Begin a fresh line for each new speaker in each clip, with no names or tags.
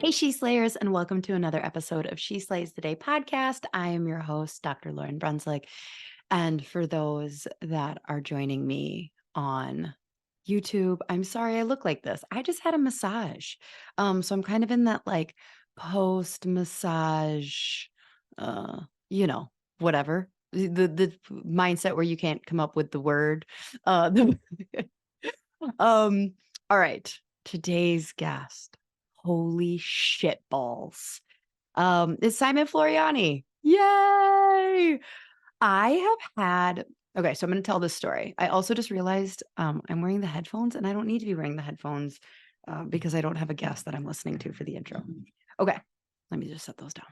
Hey, She Slayers, and welcome to another episode of She Slays the Day podcast. I am your host, Dr. Lauren Brunslick. And for those that are joining me on YouTube, I'm sorry I look like this. I just had a massage. So I'm kind of in that like post massage, uh, whatever. The mindset where you can't come up with the word. Uh, the, um, all right. Today's guest. Holy shit balls. It's Simon Floreani. Yay! I have had okay, so I'm going to tell this story. I also just realized I'm wearing the headphones and I don't need to be wearing the headphones because I don't have a guest that I'm listening to for the intro. Okay, let me just set those down.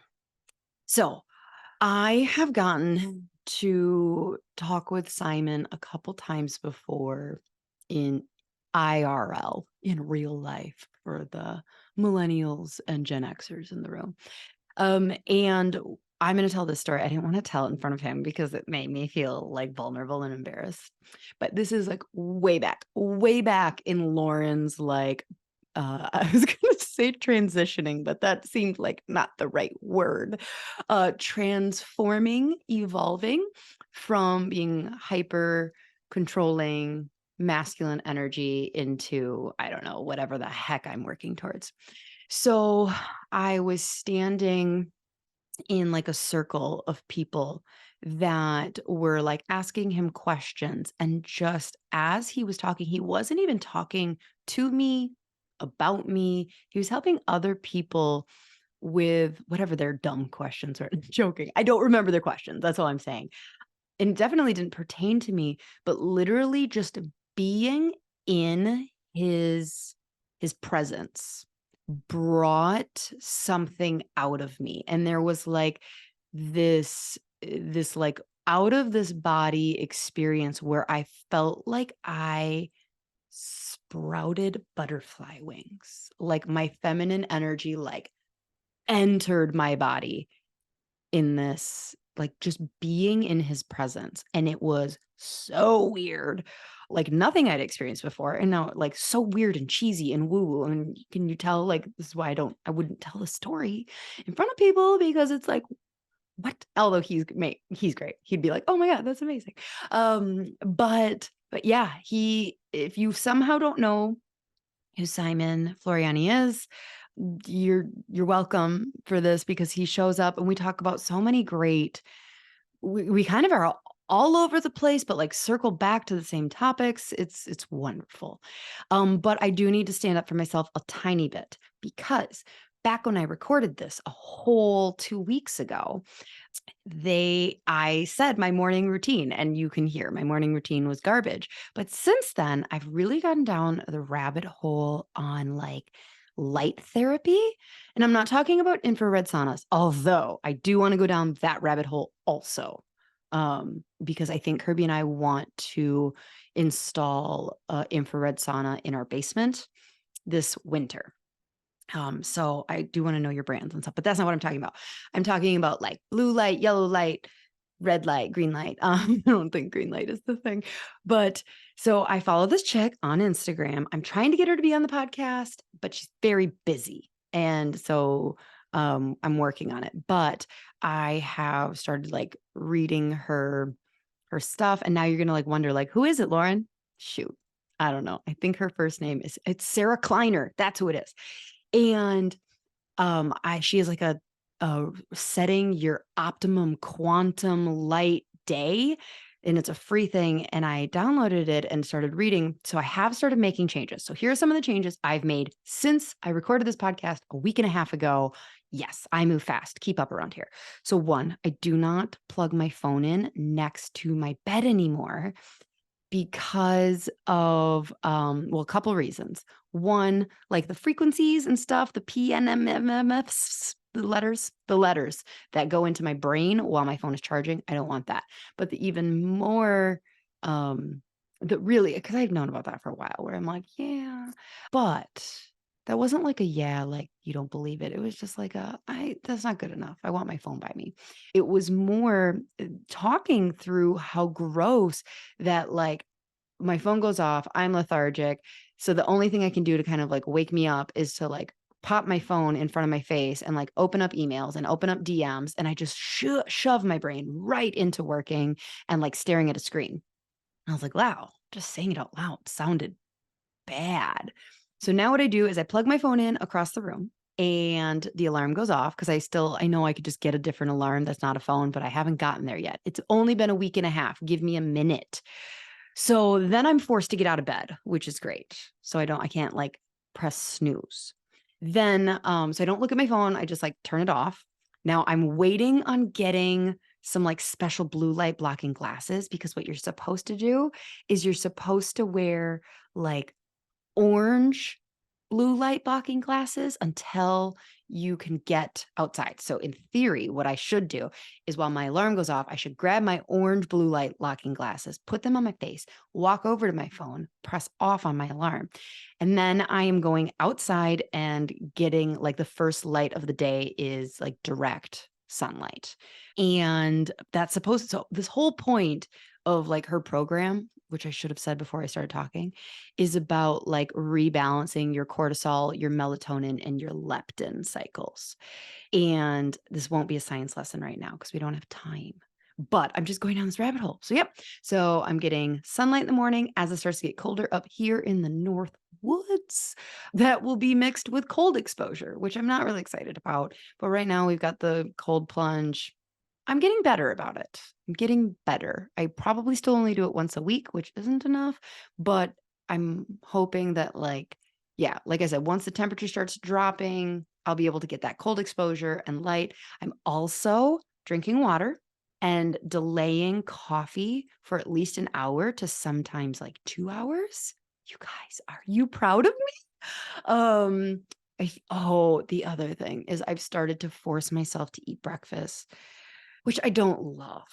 So I have gotten to talk with Simon a couple times before in IRL, in real life, for the millennials and Gen Xers in the room. And I'm going to tell this story. I didn't want to tell it in front of him because it made me feel like vulnerable and embarrassed. But this is like way back in Lauren's like, I was going to say transitioning, but that seemed like not the right word. Transforming, evolving from being hyper controlling masculine energy into, I don't know, whatever the heck I'm working towards. So I was standing in like a circle of people that were like asking him questions. And just as he was talking, he wasn't even talking to me, about me. He was helping other people with whatever their dumb questions were. Joking. I don't remember their questions. That's all I'm saying. And it definitely didn't pertain to me, but literally just being in his presence brought something out of me. And there was like this like out of this body experience where I felt like I sprouted butterfly wings. Like my feminine energy like entered my body in this, like just being in his presence. And it was so weird, like nothing I'd experienced before. And now like so weird and cheesy and woo. And can you tell, like, this is why I wouldn't tell the story in front of people because it's like, what? Although he's great. He'd be like, oh my God, that's amazing. But yeah, if you somehow don't know who Simon Floreani is, you're welcome for this because he shows up and we talk about so many great, we kind of are all over the place, but like circle back to the same topics. It's wonderful. But I do need to stand up for myself a tiny bit because back when I recorded this a whole 2 weeks ago, I said my morning routine, and you can hear my morning routine was garbage. But since then, I've really gotten down the rabbit hole on like light therapy. And I'm not talking about infrared saunas, although I do want to go down that rabbit hole also. Because I think Kirby and I want to install infrared sauna in our basement this winter. So I do want to know your brands and stuff, but that's not what I'm talking about. I'm talking about like blue light, yellow light, red light, green light. I don't think green light is the thing, but so I follow this chick on Instagram. I'm trying to get her to be on the podcast, but she's very busy. And so I'm working on it, but I have started like reading her stuff. And now you're going to like wonder, like, who is it, Lauren? Shoot. I don't know. I think her first name it's Sarah Kleiner. That's who it is. And she is like a setting your optimum quantum light day, and it's a free thing. And I downloaded it and started reading. So I have started making changes. So here are some of the changes I've made since I recorded this podcast a week and a half ago. Yes, I move fast. Keep up around here. So one, I do not plug my phone in next to my bed anymore because of a couple reasons. One, like the frequencies and stuff, the PNMMFs, the letters that go into my brain while my phone is charging. I don't want that. But the even more that really, because I've known about that for a while, where I'm like, yeah, but that wasn't like a yeah, like you don't believe it. It was just like that's not good enough. I want my phone by me. It was more talking through how gross that like my phone goes off, I'm lethargic. So the only thing I can do to kind of like wake me up is to like pop my phone in front of my face and like open up emails and open up DMs. And I just shove my brain right into working and like staring at a screen. I was like, wow, just saying it out loud sounded bad. So now what I do is I plug my phone in across the room and the alarm goes off because I know I could just get a different alarm that's not a phone, but I haven't gotten there yet. It's only been a week and a half. Give me a minute. So then I'm forced to get out of bed, which is great. So I can't like press snooze. Then, so I don't look at my phone. I just like turn it off. Now I'm waiting on getting some like special blue light blocking glasses because what you're supposed to do is you're supposed to wear like orange blue light blocking glasses until you can get outside. So in theory, what I should do is while my alarm goes off, I should grab my orange blue light blocking glasses, put them on my face, walk over to my phone, press off on my alarm. And then I am going outside and getting like the first light of the day is like direct sunlight. And that's so this whole point of like her program, which I should have said before I started talking, is about like rebalancing your cortisol, your melatonin, and your leptin cycles. And this won't be a science lesson right now because we don't have time. But I'm just going down this rabbit hole. So, yep. So I'm getting sunlight in the morning as it starts to get colder up here in the North Woods. That will be mixed with cold exposure, which I'm not really excited about. But right now we've got the cold plunge. I'm getting better about it. I'm getting better. I probably still only do it once a week, which isn't enough, but I'm hoping that like I said, once the temperature starts dropping, I'll be able to get that cold exposure and light. I'm also drinking water and delaying coffee for at least an hour to sometimes like 2 hours. You guys, are you proud of me? The other thing is I've started to force myself to eat breakfast, which I don't love.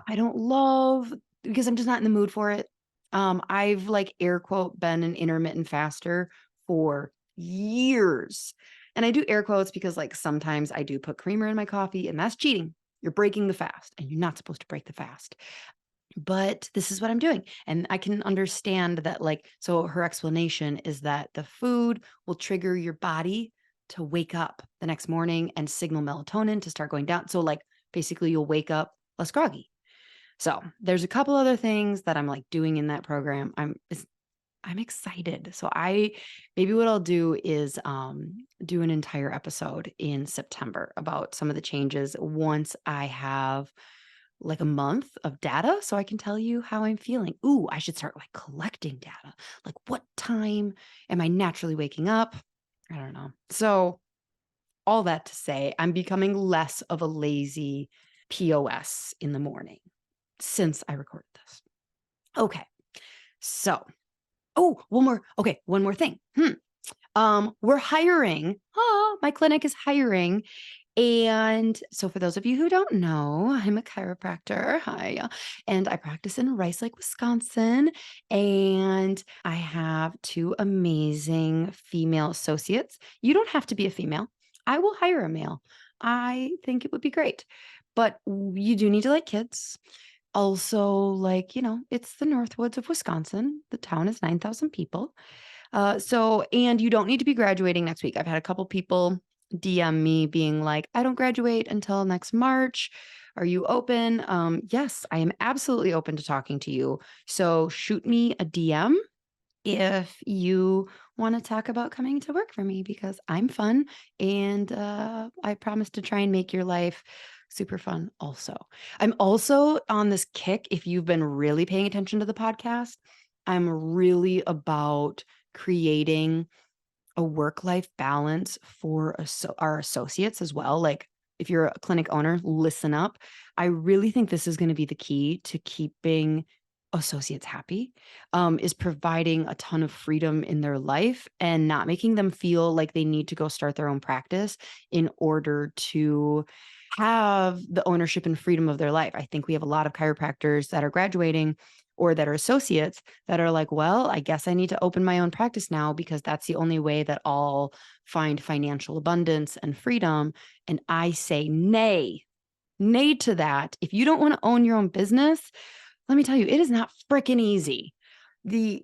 I don't love because I'm just not in the mood for it. I've like air quote been an intermittent faster for years. And I do air quotes because like sometimes I do put creamer in my coffee and that's cheating. You're breaking the fast and you're not supposed to break the fast. But this is what I'm doing. And I can understand that like, so her explanation is that the food will trigger your body to wake up the next morning and signal melatonin to start going down. So like basically you'll wake up less groggy. So there's a couple other things that I'm like doing in that program. I'm excited. So maybe what I'll do is do an entire episode in September about some of the changes once I have like a month of data so I can tell you how I'm feeling. Ooh, I should start like collecting data. Like what time am I naturally waking up? I don't know. So all that to say, I'm becoming less of a lazy POS in the morning since I recorded this. Okay. So, one more thing. We're hiring. My clinic is hiring. And so for those of you who don't know, I'm a chiropractor. Hi. And I practice in Rice Lake, Wisconsin. And I have 2 amazing female associates. You don't have to be a female. I will hire a male. I think it would be great. But you do need to like kids. Also, like, it's the Northwoods of Wisconsin. The town is 9,000 people. And you don't need to be graduating next week. I've had a couple people DM me being like, I don't graduate until next March. Are you open? Yes, I am absolutely open to talking to you. So shoot me a DM if you want to talk about coming to work for me because I'm fun and I promise to try and make your life super fun also. I'm also on this kick. If you've been really paying attention to the podcast, I'm really about creating a work-life balance for our associates as well. Like if you're a clinic owner, listen up. I really think this is going to be the key to keeping associates happy, is providing a ton of freedom in their life and not making them feel like they need to go start their own practice in order to have the ownership and freedom of their life. I think we have a lot of chiropractors that are graduating or that are associates that are like, well, I guess I need to open my own practice now because that's the only way that I'll find financial abundance and freedom. And I say, nay to that. If you don't want to own your own business, let me tell you, it is not freaking easy. And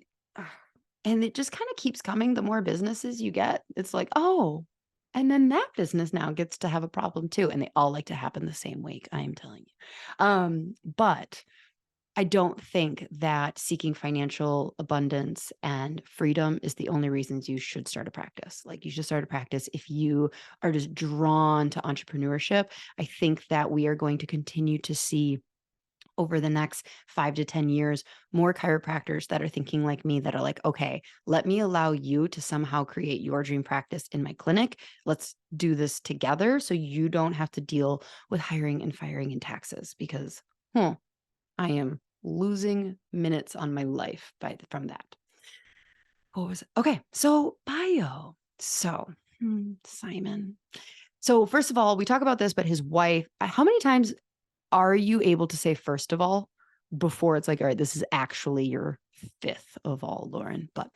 it just kind of keeps coming. The more businesses you get, it's like, oh, And then that business now gets to have a problem too. And they all like to happen the same week. I am telling you. But I don't think that seeking financial abundance and freedom is the only reasons you should start a practice. Like you should start a practice if you are just drawn to entrepreneurship. I think that we are going to continue to see over the next 5 to 10 years, more chiropractors that are thinking like me that are like, okay, let me allow you to somehow create your dream practice in my clinic. Let's do this together so you don't have to deal with hiring and firing and taxes because I am losing minutes on my life from that. What was it? Okay, so bio. So Simon. So first of all, we talk about this, but his wife, how many times are you able to say first of all before it's like, all right, this is actually your fifth of all, Lauren? But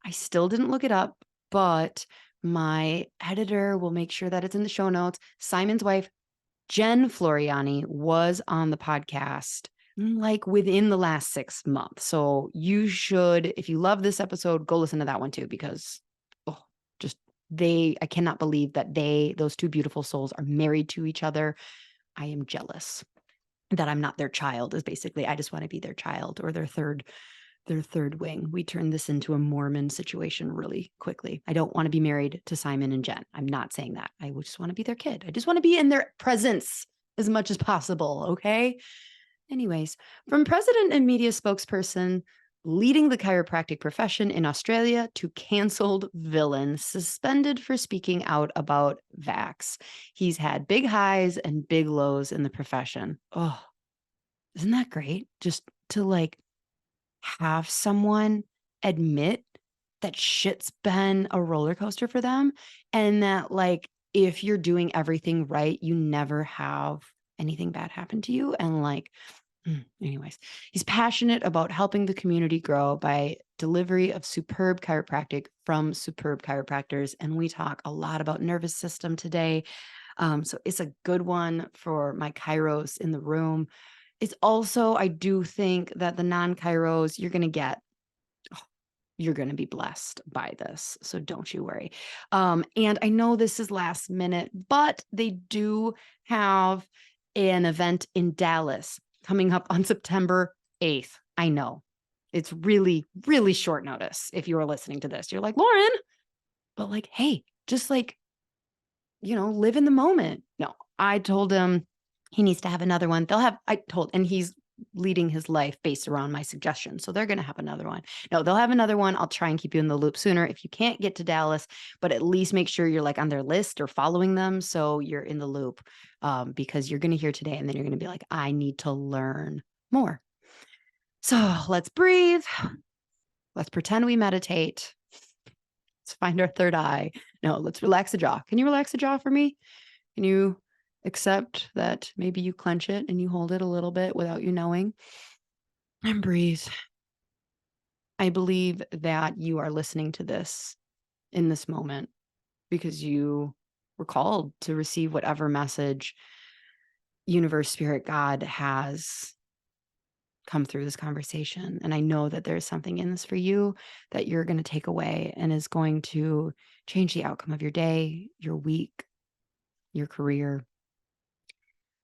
I still didn't look it up, but my editor will make sure that it's in the show notes. Simon's wife, Jen Floreani, was on the podcast like within the last 6 months. So you should, if you love this episode, go listen to that one too, because I cannot believe that those two beautiful souls are married to each other. I am jealous that I'm not their child is basically, I just want to be their child or their third wing. We turned this into a Mormon situation really quickly. I don't want to be married to Simon and Jen. I'm not saying that. I just want to be their kid. I just want to be in their presence as much as possible. Okay. Anyways, from president and media spokesperson leading the chiropractic profession in Australia to canceled villain suspended for speaking out about vax. He's had big highs and big lows in the profession. Oh, isn't that great? Just to like have someone admit that shit's been a roller coaster for them and that like if you're doing everything right, you never have anything bad happen to you. And like, anyways, he's passionate about helping the community grow by delivery of superb chiropractic from superb chiropractors. And we talk a lot about nervous system today. So it's a good one for my chiros in the room. It's also, I do think that the non-chiros you're going to be blessed by this. So don't you worry. And I know this is last minute, but they do have an event in Dallas coming up on September 8th. I know it's really, really short notice. If you are listening to this, you're like, Lauren, but like, hey, just like, live in the moment. No, I told him he needs to have another one. And he's leading his life based around my suggestions. So they're going to have another one. No, they'll have another one. I'll try and keep you in the loop sooner if you can't get to Dallas, but at least make sure you're like on their list or following them. So you're in the loop because you're going to hear today and then you're going to be like, I need to learn more. So let's breathe. Let's pretend we meditate. Let's find our third eye. No, let's relax the jaw. Can you relax the jaw for me? Can you accept that maybe you clench it and you hold it a little bit without you knowing? And breathe. I believe that you are listening to this in this moment because you were called to receive whatever message universe, spirit, God has come through this conversation. And I know that there's something in this for you that you're going to take away and is going to change the outcome of your day, your week, your career.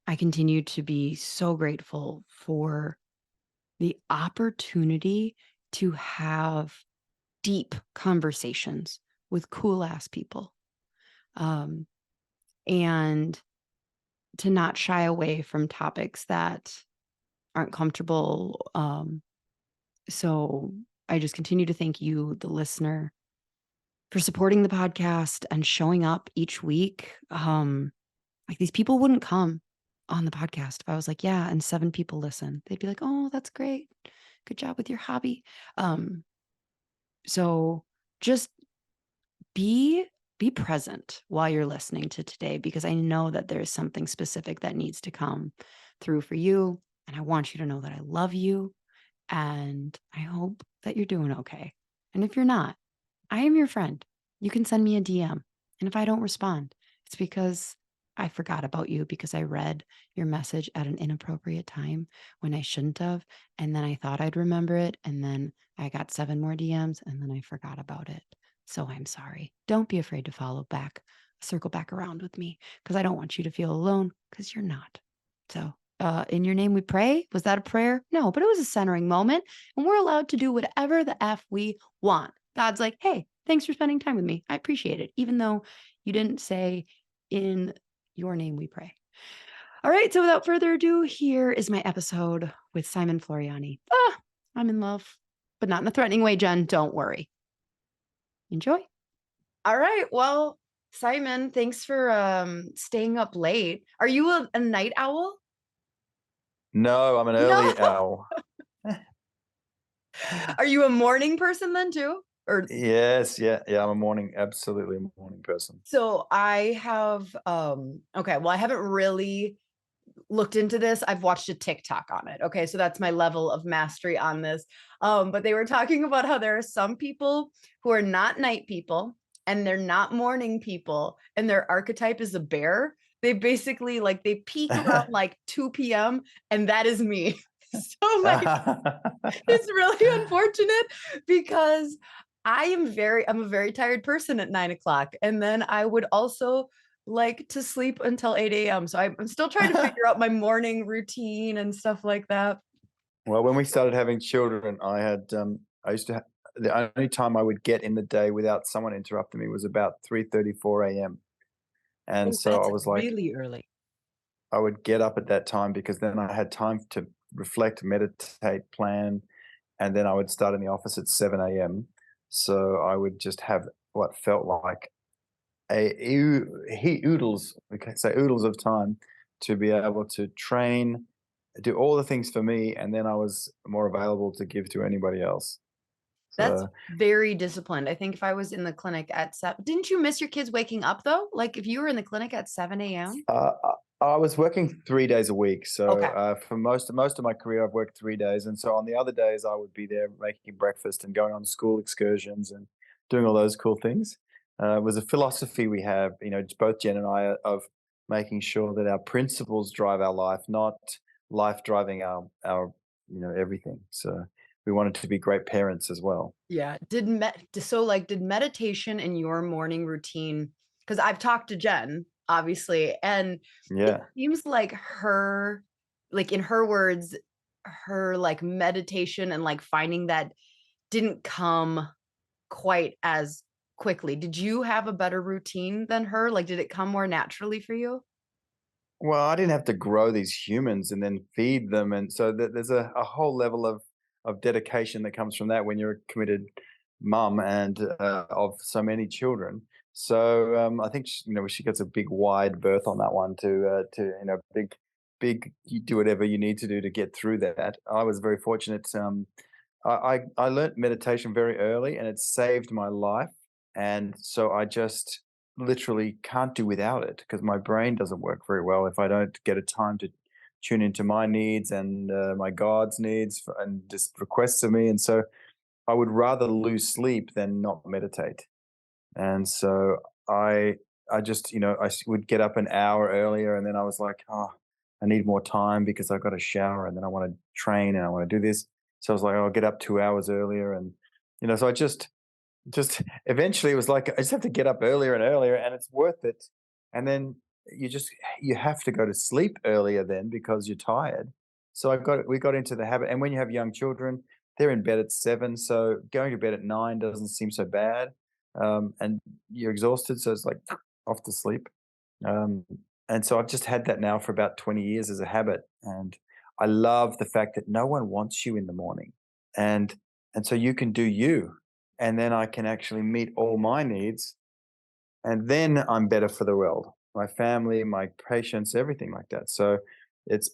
I continue to be so grateful for the opportunity to have deep conversations with cool ass people. And to not shy away from topics that aren't comfortable. So I just continue to thank you, the listener, for supporting the podcast and showing up each week. Like these people wouldn't come on the podcast if I was like, yeah, and 7 people listen. They'd be like, oh, that's great. Good job with your hobby. So just be present while you're listening to today, because I know that there's something specific that needs to come through for you. And I want you to know that I love you and I hope that you're doing okay. And if you're not, I am your friend. You can send me a DM. And if I don't respond, it's because I forgot about you because I read your message at an inappropriate time when I shouldn't have. And then I thought I'd remember it. And then I got 7 more DMs and then I forgot about it. So I'm sorry. Don't be afraid to follow back circle back around with me because I don't want you to feel alone because you're not. So in your name we pray. Was that a prayer? No, but it was a centering moment. And we're allowed to do whatever the F we want. God's like, hey, thanks for spending time with me. I appreciate it. Even though you didn't say in your name we pray. All right. So without further ado, here is my episode with Simon Floreani. I'm in love, but not in a threatening way, Jen. Don't worry. Enjoy. All right. Well, Simon, thanks for staying up late. Are you a night owl?
No, I'm an early owl.
Are you a morning person then too? Or
Yes, yeah, I'm absolutely a morning person.
so I have okay, well, I haven't really looked into this. I've watched a TikTok on it. Okay. So that's my level of mastery on this. But they were talking about how there are some people who are not night people and they're not morning people, and their archetype is a bear. They basically like they peak around like 2 p.m. and that is me. So like it's really unfortunate because I'm a very tired person at 9 o'clock. And then I would also like to sleep until 8 a.m. So I'm still trying to figure out my morning routine and stuff like that.
Well, when we started having children, I used to the only time I would get in the day without someone interrupting me was about 3:30, 4 a.m. And
Oh,
so I
that's
was like,
really early.
I would get up at that time because then I had time to reflect, meditate, plan, and then I would start in the office at 7 a.m. So I would just have what felt like he oodles, we can say oodles of time to be able to train, do all the things for me, and then I was more available to give to anybody else.
That's
So
very disciplined. I think if I was in the clinic at 7, didn't you miss your kids waking up though? Like if you were in the clinic at 7 a.m.?
I was working 3 days a week. So
Okay.
for most of my career, I've worked 3 days, and so on the other days, I would be there making breakfast and going on school excursions and doing all those cool things. It was a philosophy we have, both Jen and I, of making sure that our principles drive our life, not life driving our everything. So we wanted to be great parents as well.
Yeah. Did meditation in your morning routine? Because I've talked to Jen, obviously, and it
Yeah.
seems like her, like in her words, her like meditation and like finding that didn't come quite as quickly. Did you have a better routine than her? Like, did it come more naturally for you?
Well, I didn't have to grow these humans and then feed them, and so there's a whole level of dedication that comes from that when you're a committed mum and of so many children. So I think she gets a big wide berth on that one to big you do whatever you need to do to get through that. I was very fortunate. I learnt meditation very early, and it saved my life. And so I just literally can't do without it because my brain doesn't work very well if I don't get a time to tune into my needs and my God's needs and just requests of me. And so I would rather lose sleep than not meditate. And so I I just would get up an hour earlier, and then I was like, oh, I need more time because I've got to shower and then I want to train and I want to do this. So I was like, I'll get up 2 hours earlier, and so I just eventually it was like I just have to get up earlier and earlier, and it's worth it. And then you have to go to sleep earlier then because you're tired. So we got into the habit, and when you have young children, they're in bed at 7, so going to bed at 9 doesn't seem so bad. And you're exhausted, so it's like off to sleep. Um, and so I've just had that now for about 20 years as a habit, and I love the fact that no one wants you in the morning, and so you can do you, and then I can actually meet all my needs, and then I'm better for the world, my family, my patients, everything like that. So it's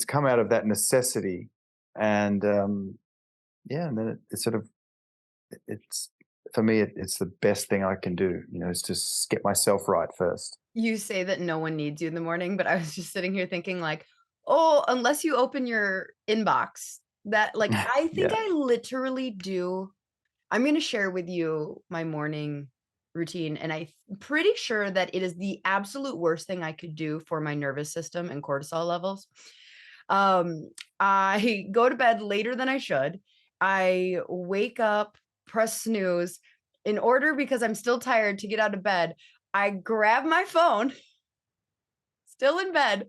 come out of that necessity, and yeah, and then it's sort of it's for me it's the best thing I can do, is to get myself right first.
You say that no one needs you in the morning, but I was just sitting here thinking like, "Oh, unless you open your inbox." That like I think
Yeah.
I literally do. I'm going to share with you my morning routine, and I'm pretty sure that it is the absolute worst thing I could do for my nervous system and cortisol levels. I go to bed later than I should. I wake up, press snooze in order because I'm still tired to get out of bed. I grab my phone, still in bed,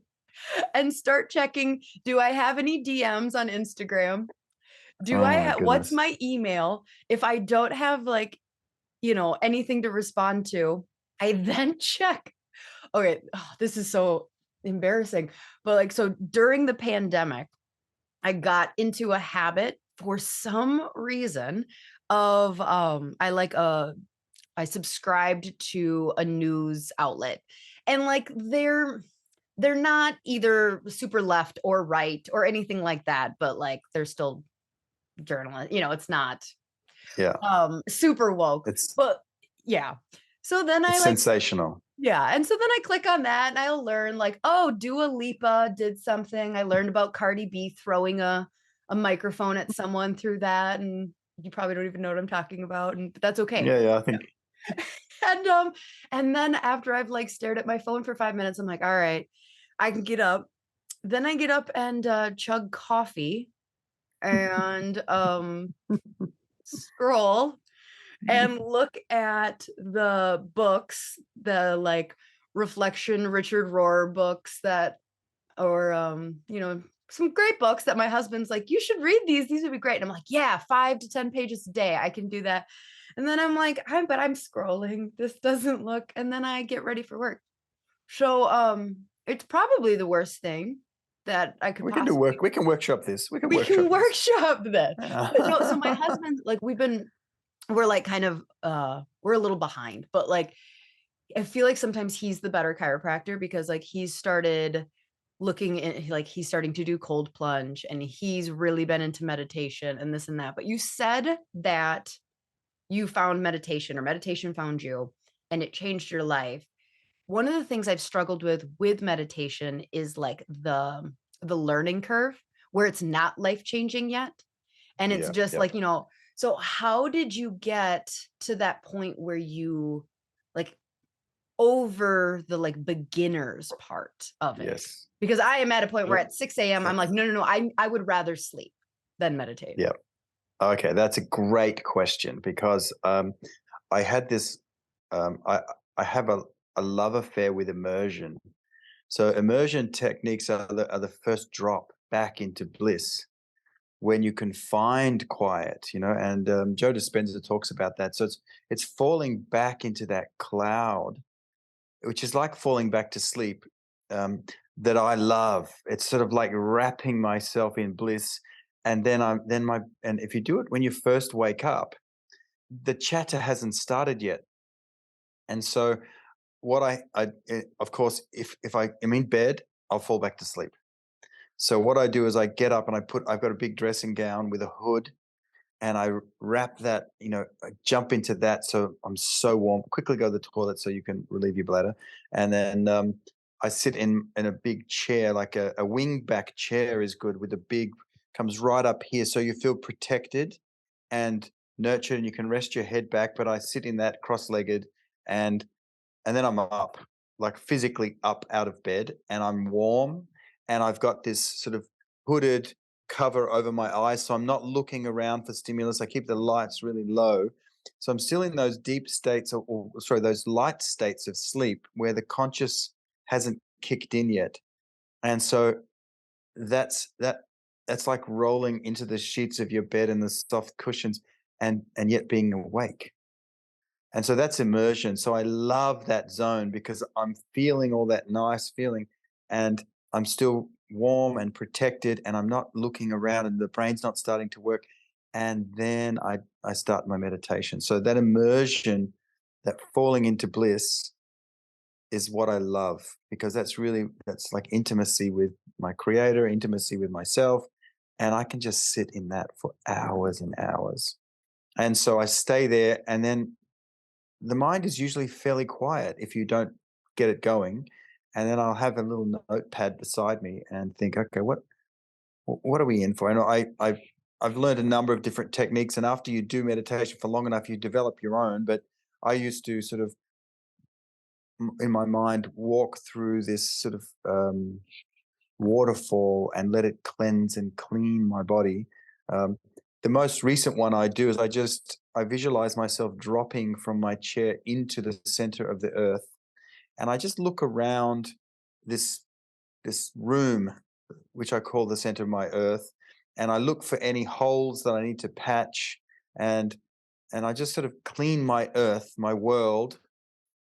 and start checking, do I have any DMs on Instagram? Do
Oh
I
my
have what's
goodness.
my email? If I don't have like, anything to respond to, I then check. Okay, this is so embarrassing. But like so during the pandemic, I got into a habit for some reason of I subscribed to a news outlet. And like they're not either super left or right or anything like that, but like they're still journalists, it's not
Yeah.
super woke.
It's
But yeah. So then I
it's
like
sensational.
yeah, and so then I click on that and I'll learn like, oh, Dua Lipa did something. I learned about Cardi B throwing a microphone at someone through that, and you probably don't even know what I'm talking about, but that's okay.
Yeah, yeah, I think
And and then after I've like stared at my phone for 5 minutes, I'm like, all right, I can get up. Then I get up and chug coffee and scroll and look at the books, the like reflection Richard Rohr books that or some great books that my husband's like, you should read these. These would be great. And I'm like, yeah, 5 to 10 pages a day. I can do that. And then I'm like, but I'm scrolling. This doesn't look. And then I get ready for work. So it's probably the worst thing that I could
we can do
possibly
work. We can workshop this. We can
we can
workshop this.
workshop that. But no, so my
Yeah.
husband, like we're like kind of we're a little behind, but like I feel like sometimes he's the better chiropractor because like he's started looking at like he's starting to do cold plunge and he's really been into meditation and this and that. But you said that you found meditation or meditation found you and it changed your life. One of the things I've struggled with meditation is like the learning curve where it's not life changing yet. And it's
Yeah.
just
Yep.
like, so how did you get to that point where you like over the like beginners part of it?
Yes.
Because I am at a point where
Well,
at 6 a.m. I'm like,
that's
no, no, no, I would rather sleep than meditate.
yeah. Okay, that's a great question because I had this. I have a love affair with immersion. So immersion techniques are the first drop back into bliss when you can find quiet, and Joe Dispenza talks about that. So it's falling back into that cloud, which is like falling back to sleep, that I love. It's sort of like wrapping myself in bliss, and then if you do it when you first wake up, the chatter hasn't started yet, and so what of course, if I am in bed, I'll fall back to sleep. So what I do is I get up and I've got a big dressing gown with a hood and I wrap that, I jump into that. So I'm so warm, quickly go to the toilet so you can relieve your bladder. And then I sit in a big chair, like a wing back chair is good with a big, comes right up here. So you feel protected and nurtured and you can rest your head back. But I sit in that cross-legged and and then I'm up, like physically up out of bed, and I'm warm, and I've got this sort of hooded cover over my eyes, so I'm not looking around for stimulus. I keep the lights really low. So I'm still in those deep states, or sorry, those light states of sleep where the conscious hasn't kicked in yet. And so that's that that's like rolling into the sheets of your bed and the soft cushions and yet being awake. And so that's immersion. So I love that zone because I'm feeling all that nice feeling and I'm still warm and protected and I'm not looking around and the brain's not starting to work. And then I start my meditation. So that immersion, that falling into bliss is what I love because that's like intimacy with my creator, intimacy with myself. And I can just sit in that for hours and hours. And so I stay there and then the mind is usually fairly quiet if you don't get it going. And then I'll have a little notepad beside me and think, okay, what are we in for? And I've learned a number of different techniques. And after you do meditation for long enough, you develop your own. But I used to sort of in my mind walk through this sort of waterfall and let it cleanse and clean my body. Um, the most recent one I do is I visualize myself dropping from my chair into the center of the earth and I just look around this room, which I call the center of my earth, and I look for any holes that I need to patch, and I just sort of clean my earth, my world,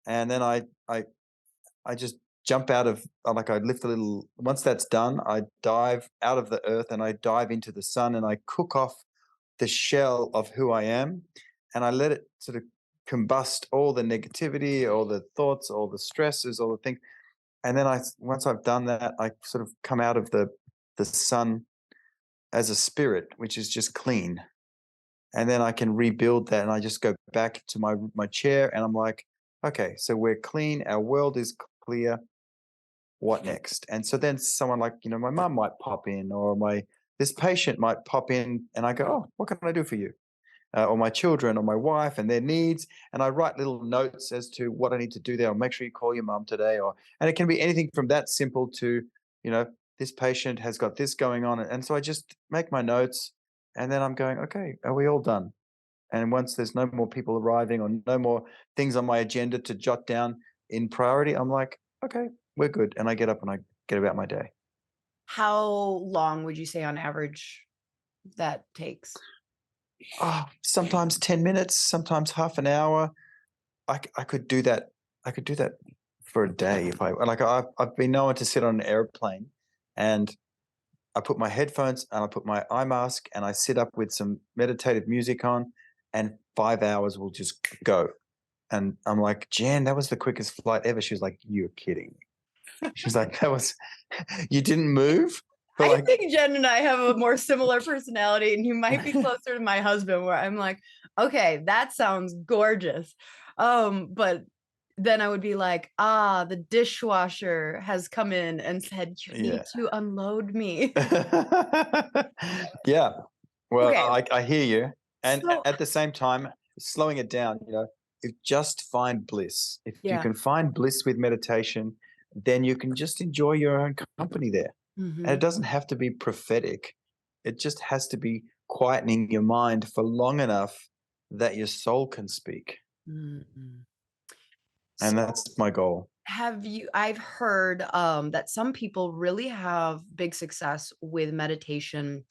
and then I just jump out of like I lift a little. Once that's done, I dive out of the earth and I dive into the sun and I cook off the shell of who I am, and I let it sort of combust all the negativity, all the thoughts, all the stresses, all the things. And then once I've done that, I sort of come out of the sun as a spirit, which is just clean. And then I can rebuild that, and I just go back to my chair, and I'm like, okay, so we're clean, our world is clear. What next? And so then someone like, my mum might pop in, or my this patient might pop in, and I go, oh, what can I do for you? Or my children, or my wife and their needs, and I write little notes as to what I need to do there. Or make sure you call your mum today, and it can be anything from that simple to, you know, this patient has got this going on, and so I just make my notes, and then I'm going, okay, are we all done? And once there's no more people arriving or no more things on my agenda to jot down in priority, I'm like, okay, we're good. And I get up and I get about my day.
How long would you say on average that takes?
Oh, sometimes 10 minutes, sometimes half an hour. I could do that. I could do that for a day if I like. I've been known to sit on an airplane, and I put my headphones and I put my eye mask and I sit up with some meditative music on, and 5 hours will just go. And I'm like, Jan, that was the quickest flight ever. She was like, you're kidding me. She's like, that was, you didn't move for
I
like,
think Jen and I have a more similar personality, and you might be closer to my husband, where I'm like, okay, that sounds gorgeous. But then I would be like, the dishwasher has come in and said, you need
yeah.
to unload me.
Yeah. Well,
Okay.
I hear you. And
So
at the same time, slowing it down, you just find bliss. If you
yeah.
can find bliss with meditation, then you can just enjoy your own company there. And it
Mhm.
doesn't have to be prophetic. It just has to be quietening your mind for long enough that your soul can speak.
Mhm.
And
So
that's my goal.
I've heard that some people really have big success with meditation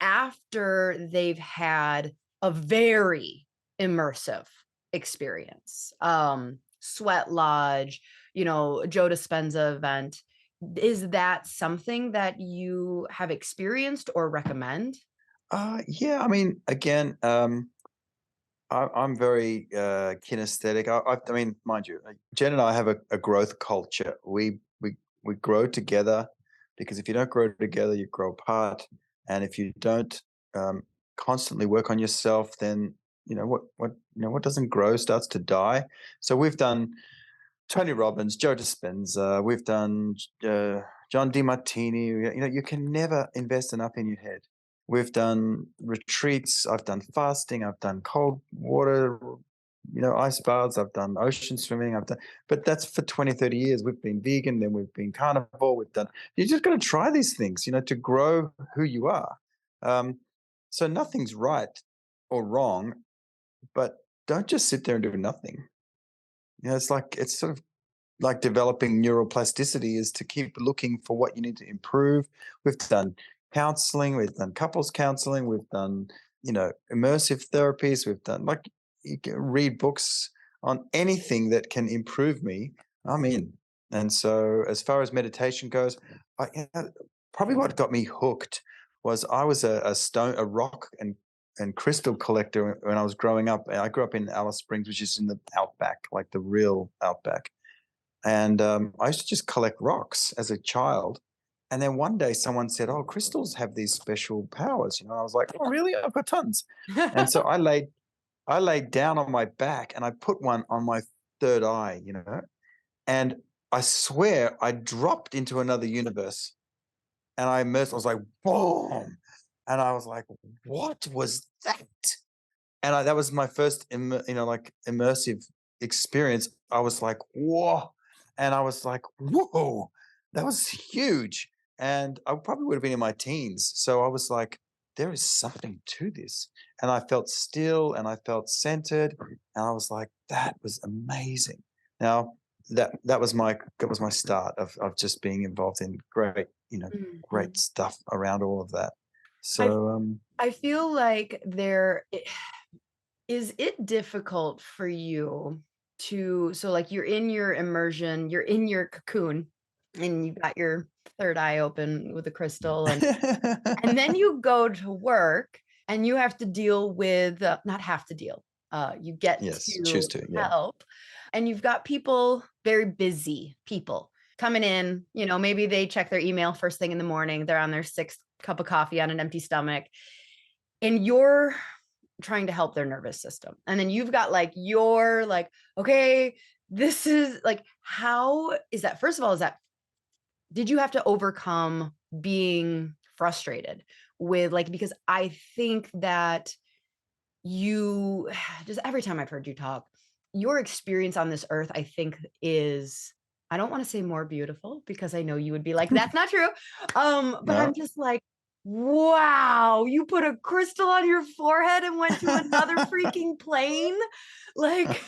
after they've had a very immersive experience. Sweat lodge, Joe Dispenza event. Is that something that you have experienced or recommend?
Yeah, I mean, again, I'm very kinesthetic. I mean, mind you, Jen and I have a growth culture. We grow together, because if you don't grow together, you grow apart. And if you don't um, constantly work on yourself, then what doesn't grow starts to die. So we've done Tony Robbins, Joe Dispenza. We've done John DeMartini. You can never invest enough in your head. We've done retreats. I've done fasting. I've done cold water, ice baths. I've done ocean swimming. But that's for 20, 30 years. We've been vegan, then we've been carnivore. You just got to try these things, to grow who you are. Um, so nothing's right or wrong, but don't just sit there and do nothing. It's sort of like developing neuroplasticity, is to keep looking for what you need to improve. We've done counseling, we've done couples counseling, we've done, immersive therapies, we've done you can read books on anything that can improve me. I'm in. And so as far as meditation goes, probably what got me hooked was I was a rock and crystal collector when I was growing up. I grew up in Alice Springs, which is in the outback, like the real outback. And I used to just collect rocks as a child. And then one day someone said, "Oh, crystals have these special powers." I was like, "Oh, really? I've got tons." And so I laid down on my back and I put one on my third eye, and I swear I dropped into another universe, and I immersed. I was like, boom. And I was like, what was that? And that was my first, like immersive experience. I was like, whoa. And I was like, whoa, that was huge. And I probably would have been in my teens. So I was like, there is something to this. And I felt still and I felt centered. And I was like, that was amazing. Now, that was my start of just being involved in great, great
Mhm.
stuff around all of that.
I
So
I feel like is it difficult for you to so like you're in your immersion, you're in your cocoon and you got your third eye open with a crystal and then you go to work and you have to deal with not have to deal. You get
yes, choose
to
to, yeah.
help and you've got people, very busy people coming in, maybe they check their email first thing in the morning, they're on their sixth cup of coffee on an empty stomach and you're trying to help their nervous system. And then you've got like your like, okay, this is like, how is that? First of all, is that did you have to overcome being frustrated with like because I think that you just every time I've heard you talk, your experience on this earth, I think is I don't want to say more beautiful because I know you would be like, that's not true. But I'm
No.
just like, wow, you put a crystal on your forehead and went to another freaking plane. Like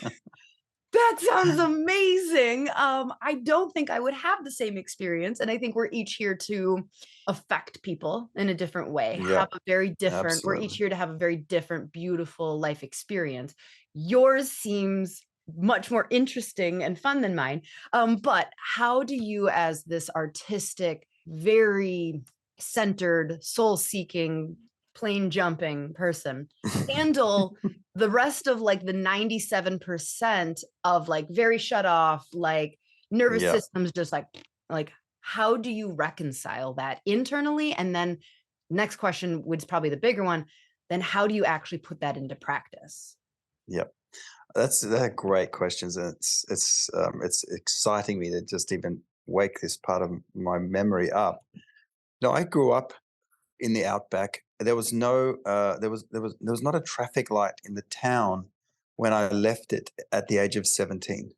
that sounds amazing. I don't think I would have the same experience, and I think we're each here to affect people in a different way, have
Yep,
a very different we're each
absolutely.
here to have a very different, beautiful life experience. Yours seems much more interesting and fun than mine. But how do you, as this artistic, very centered, soul-seeking, plane jumping person, handle the rest of like the 97% of like very shut off, like nervous
Yeah.
systems, just like how do you reconcile that internally? And then next question, which is probably the bigger one, then how do you actually put that into practice?
Yep. They're great questions, and it's exciting me to just even wake this part of my memory up. No, I grew up in the outback. There was no there was not a traffic light in the town when I left it at the age of 17.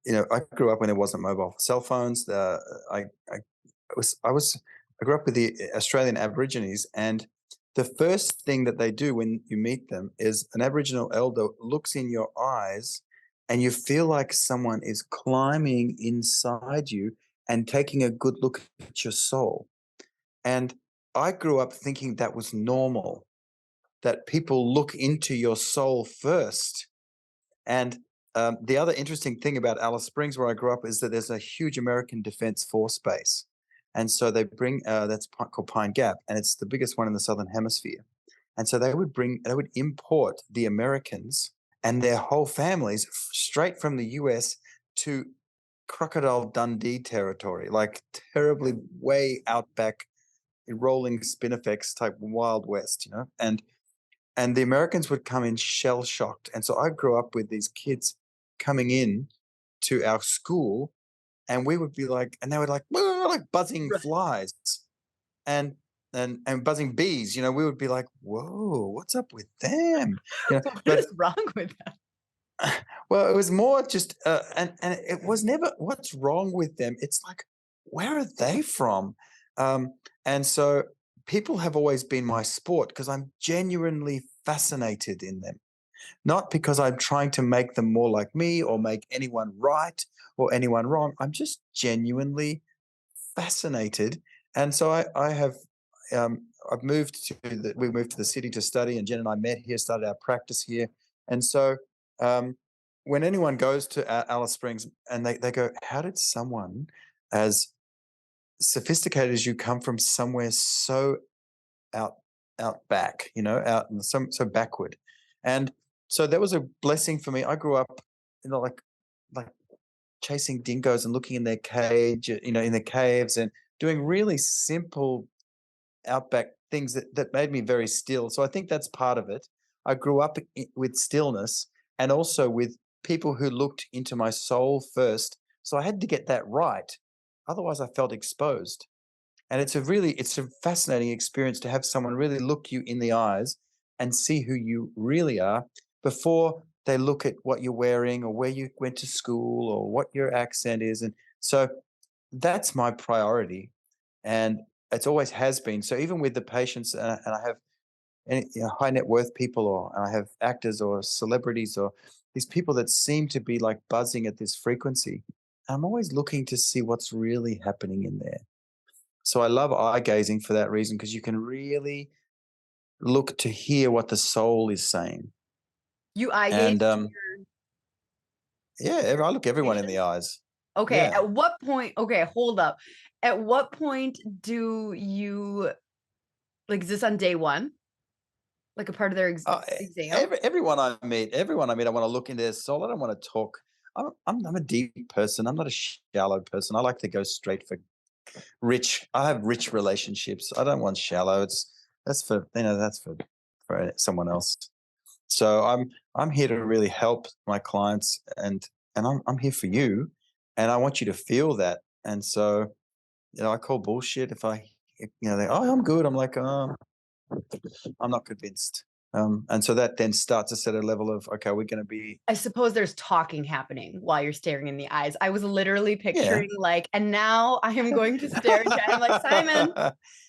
I grew up when there wasn't mobile cell phones. I I grew up with the Australian Aborigines, and the first thing that they do when you meet them is an Aboriginal elder looks in your eyes, and you feel like someone is climbing inside you and taking a good look at your soul. And I grew up thinking that was normal, that people look into your soul first. And the other interesting thing about Alice Springs, where I grew up, is that there's a huge American Defense Force base. And so they bring called Pine Gap, and it's the biggest one in the Southern Hemisphere. And so they would import the Americans and their whole families straight from the US to Crocodile Dundee territory, like terribly way out back, rolling spinifex type Wild West, and the Americans would come in shell shocked. And so I grew up with these kids coming in to our school, and we would be like, and they were like, "Whoa," like buzzing
Right.
flies and and buzzing bees. We would be like, whoa, what's up with them?
What is
But
wrong with that?
well, it was more just, and it was never what's wrong with them. It's like, where are they from? And so people have always been my sport because I'm genuinely fascinated in them, not because I'm trying to make them more like me or make anyone right or anyone wrong. I'm just genuinely fascinated. And so I have, I've moved we moved to the city to study, and Jen and I met here, started our practice here. And so um, when anyone goes to Alice Springs and they go, how did someone as sophisticated as you come from somewhere so out out back, out in so backward. And so that was a blessing for me. I grew up, like chasing dingoes and looking in their cage, in the caves, and doing really simple outback things that made me very still. So I think that's part of it. I grew up with stillness and also with people who looked into my soul first. So I had to get that right. Otherwise I felt exposed. And it's a fascinating experience to have someone really look you in the eyes and see who you really are before they look at what you're wearing or where you went to school or what your accent is. And so that's my priority. And it's always has been. So even with the patients, and I have high net worth people, or I have actors or celebrities or these people that seem to be like buzzing at this frequency. I'm always looking to see what's really happening in there. So I love eye gazing for that reason, because you can really look to hear what the soul is saying.
You eye gaze
And
to your
yeah, I look everyone in the
patients?
eyes.
Okay,
Yeah.
at what point okay, hold up. At what point do you like, is this on day 1? Like a part of their
Uh,
exam?
everyone I meet, I want to look into their soul. I don't want to talk. I'm a deep person. I'm not a shallow person. I like to go straight for rich. I have rich relationships. I don't want shallow. That's for that's for someone else. So I'm here to really help my clients, and I'm here for you, and I want you to feel that. And so I call bullshit if they, oh, I'm good. I'm like, oh, I'm not convinced. And so that then starts us at a level of, okay, we're going to be,
I suppose there's talking happening while you're staring in the eyes. I was literally
yeah.
picturing like, "And now I am going to stare into" I'm like, "Simon,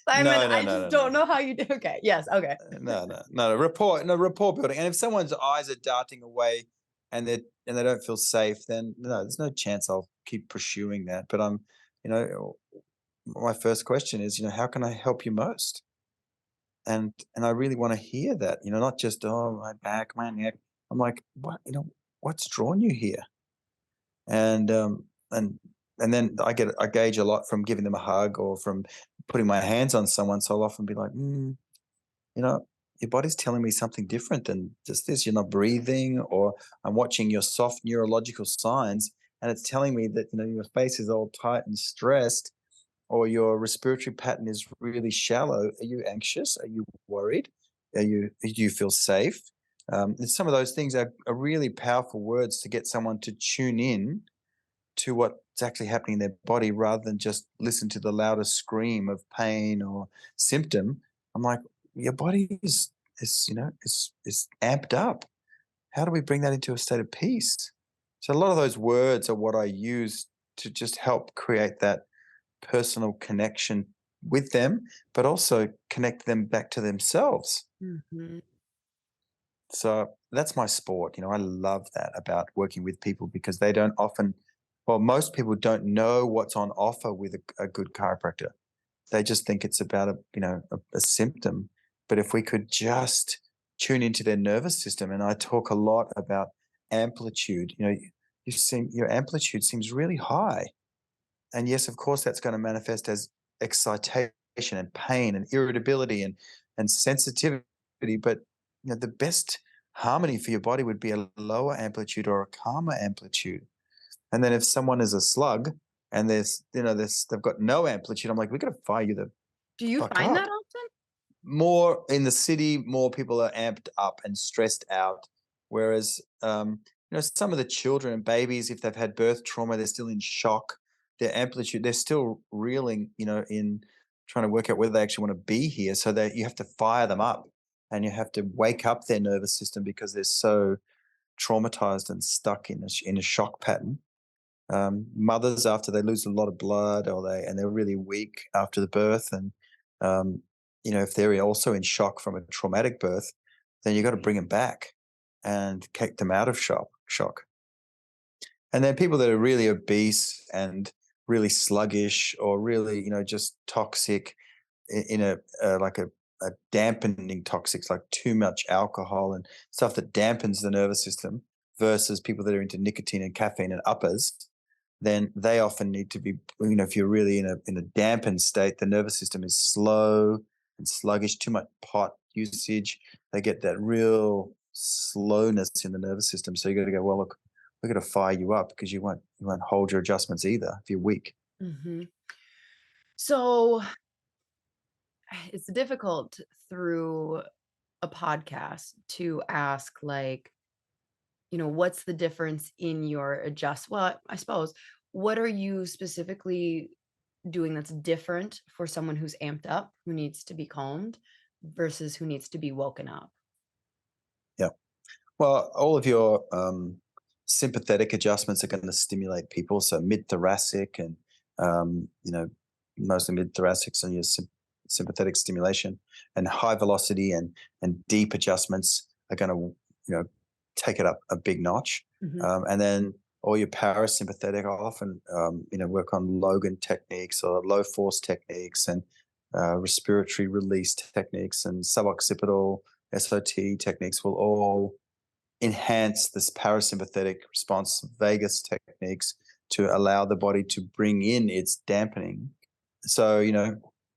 Simon,
No, no,
I
no,
just
no, no,
don't know how you do." Okay, yes, okay.
no, no, no, rapport building. And if someone's eyes are darting away and they don't feel safe, then no, there's no chance I'll keep pursuing that. But you know, my first question is, how can I help you most? And I really want to hear that, not just, oh, my back, my neck. I'm like, what, what's drawn you here? And and then I gauge a lot from giving them a hug or from putting my hands on someone. So I'll often be like, you know, your body's telling me something different than just this. You're not breathing, or I'm watching your soft neurological signs, and it's telling me that your face is all tight and stressed, or your respiratory pattern is really shallow. Are you anxious? Are you worried? Do you feel safe? And some of those things are really powerful words to get someone to tune in to what's actually happening in their body, rather than just listen to the loudest scream of pain or symptom. I'm like, your body is amped up. How do we bring that into a state of peace? So a lot of those words are what I use to just help create that personal connection with them, but also connect them back to themselves.
Mhm.
So that's my sport. I love that about working with people, because they don't often, well, most people don't know what's on offer with a good chiropractor. They just think it's about a symptom. But if we could just tune into their nervous system, and I talk a lot about amplitude. Your amplitude seems really high, and yes, of course, that's going to manifest as excitation and pain and irritability and sensitivity. But the best harmony for your body would be a lower amplitude or a calmer amplitude. And then if someone is a slug and they've got no amplitude, I'm like, we got to fire you the
Do you
fuck
find that
up.
often?
More in the city, more people are amped up and stressed out. Whereas, some of the children and babies, if they've had birth trauma, they're still in shock. Their amplitude, they're still reeling, in trying to work out whether they actually want to be here. So that you have to fire them up, and you have to wake up their nervous system, because they're so traumatized and stuck in a shock pattern. Mothers, after they lose a lot of blood, and they're really weak after the birth, and um, if they're also in shock from a traumatic birth, then you got to bring them back and take them out of shock. And then people that are really obese and really sluggish, or really just toxic, in a dampening toxics, like too much alcohol and stuff that dampens the nervous system, versus people that are into nicotine and caffeine and uppers, then they often need to be, if you're really in a dampened state, the nervous system is slow and sluggish, too much pot usage, they get that real slowness in the nervous system. So you got to go, well, look, we're going to fire you up, because you won't hold your adjustments either if you're weak.
Mhm. So, it's difficult through a podcast to ask, like, what's the difference in your well, I suppose, what are you specifically doing that's different for someone who's amped up, who needs to be calmed versus who needs to be woken up?
Yeah. Well, all of your sympathetic adjustments are going to stimulate people. So mid-thoracic and mostly mid-thoracics on your sympathetic stimulation, and high velocity and deep adjustments are going to take it up a big notch.
Mhm.
And then or your parasympathetic. I often, work on Logan techniques or low force techniques and respiratory release techniques and suboccipital SOT techniques will all enhance this parasympathetic response, vagus techniques to allow the body to bring in its dampening. So,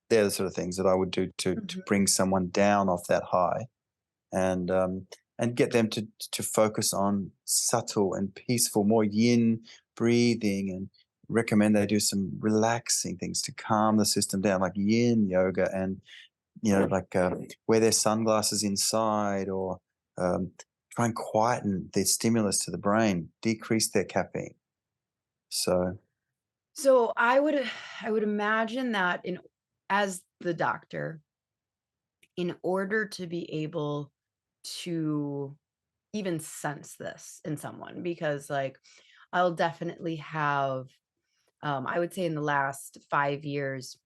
they're the sort of things that I would do to
Mhm.
bring someone down off that high and get them to focus on subtle and peaceful, more yin breathing, and recommend they do some relaxing things to calm the system down, like yin yoga, and like wear their sunglasses inside, or um, try and quieten the stimulus to the brain, decrease their caffeine. So
So I would imagine that in as the doctor, in order to be able to even sense this in someone, because like I'll definitely have I would say in the last 5 years,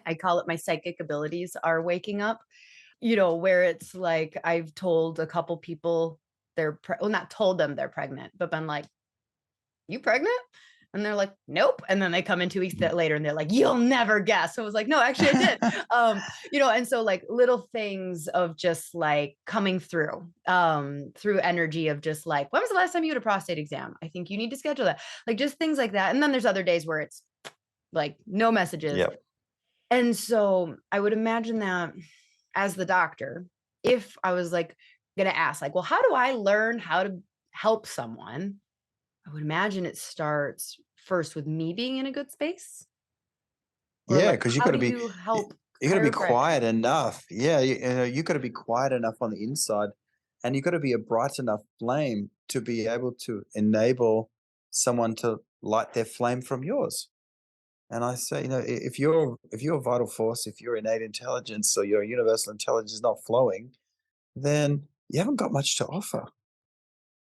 I call it my psychic abilities are waking up, where it's like I've told a couple people well, not told them they're pregnant, but been like, "You pregnant?" And they're like, "Nope." And then they come in 2 weeks later and they're like, "You'll never guess." So I was like, "No, actually I did." And so like little things of just like coming through energy of just like, when was the last time you had a prostate exam? I think you need to schedule that. Like just things like that. And then there's other days where it's like no messages.
Yep.
And so I would imagine that as the doctor, if I was like gonna ask, like, well, how do I learn how to help someone? I would imagine it starts first with me being in a good space, or
Yeah,
like,
because you
how
got to
do
be
you
you,
help
you got to be quiet
chiropractors?
enough. Yeah, you got to be quiet enough on the inside, and you got to be a bright enough flame to be able to enable someone to light their flame from yours. And I say, if your vital force, if your innate intelligence or your universal intelligence is not flowing, then you haven't got much to offer.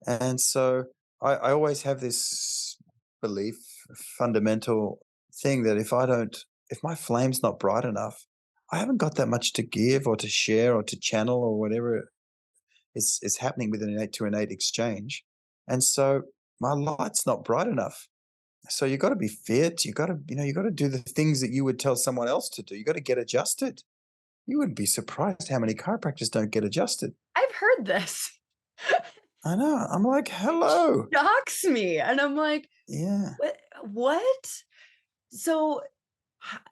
And so I always have this belief, fundamental thing that if my flame's not bright enough, I haven't got that much to give or to share or to channel or whatever is happening with an innate to innate exchange. And so my light's not bright enough. So you got to be fit. You got to do the things that you would tell someone else to do. You got to get adjusted. You would be surprised how many chiropractors don't get adjusted.
I've heard this.
I know. I'm like,
It
hello.
shocks me, and I'm like,
Yeah.
What?" So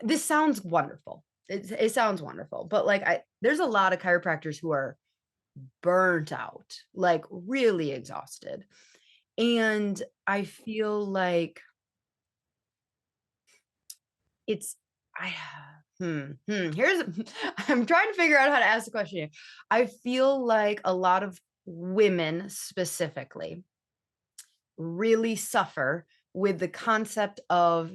this sounds wonderful. It sounds wonderful, but like there's a lot of chiropractors who are burnt out, like really exhausted. And I feel like it's I here's I'm trying to figure out how to ask the question here. I feel like a lot of women specifically really suffer with the concept of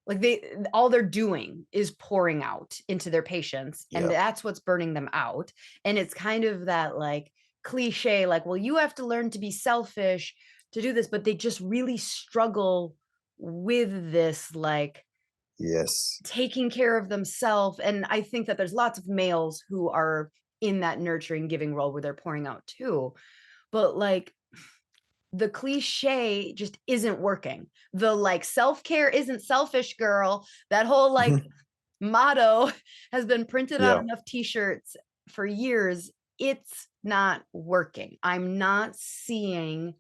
like all they're doing is pouring out into their patients, and
Yep.
that's what's burning them out. And it's kind of that like cliche, like, well, you have to learn to be selfish to do this, but they just really struggle with this, like
Yes.
taking care of themselves. And I think that there's lots of males who are in that nurturing, giving role where they're pouring out too. But like the cliche just isn't working. The like self-care isn't selfish, girl. That whole like motto has been printed on
Yeah.
enough t-shirts for years. It's not working. I'm not seeing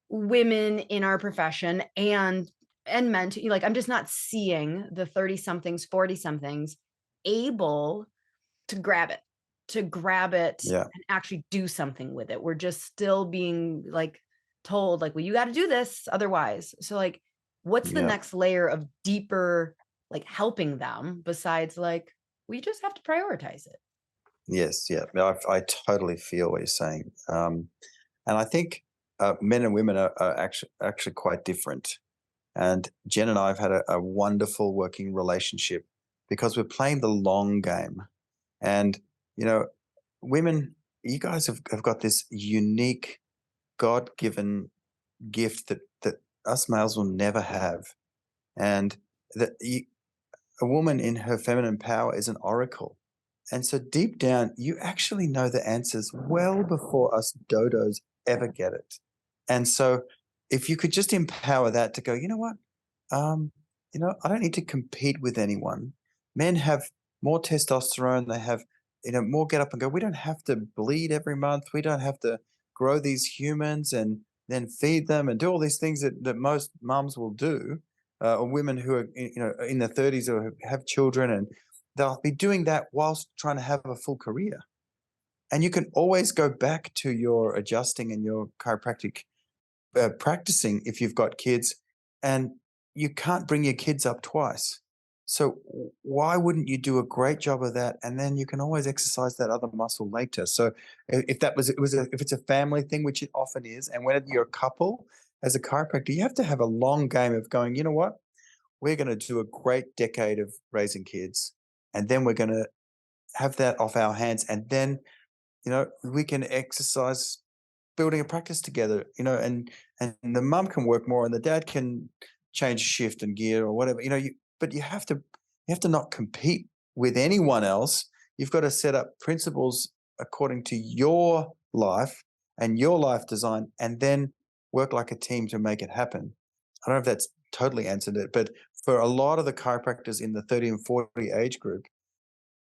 women in our profession and men too, like I'm just not seeing the 30 somethings, 40 somethings able to grab it
Yeah.
and actually do something with it. We're just still being like told like, well, you got to do this otherwise. So like, what's the
Yeah.
next layer of deeper like helping them besides like, we just have to prioritize it.
Yes. Yeah. No, I totally feel what you're saying. And I think men and women are actually quite different. And Jen and I have had a wonderful working relationship because we're playing the long game. And, you know, women, you guys have got this unique God given gift that us males will never have. And that a woman in her feminine power is an oracle. And so deep down, you actually know the answers well before us dodos ever get it. And so if you could just empower that to go, you know what? Um, I don't need to compete with anyone. Men have more testosterone. They have, more get up and go. We don't have to bleed every month. We don't have to grow these humans and then feed them and do all these things that most mums will do, or women who are, in their 30s or have children, and they'll be doing that whilst trying to have a full career. And you can always go back to your adjusting and your chiropractic practicing if you've got kids, and you can't bring your kids up twice. So why wouldn't you do a great job of that, and then you can always exercise that other muscle later? So if that was it was a, if it's a family thing, which it often is, and when you're a couple as a chiropractor, you have to have a long game of going. You know what? We're going to do a great decade of raising kids, and then we're going to have that off our hands, and then we can exercise building a practice together, and the mum can work more and the dad can change shift and gear or whatever, but you have to not compete with anyone else. You've got to set up principles according to your life and your life design, and then work like a team to make it happen. I don't know if that's totally answered it, but for a lot of the chiropractors in the 30 and 40 age group,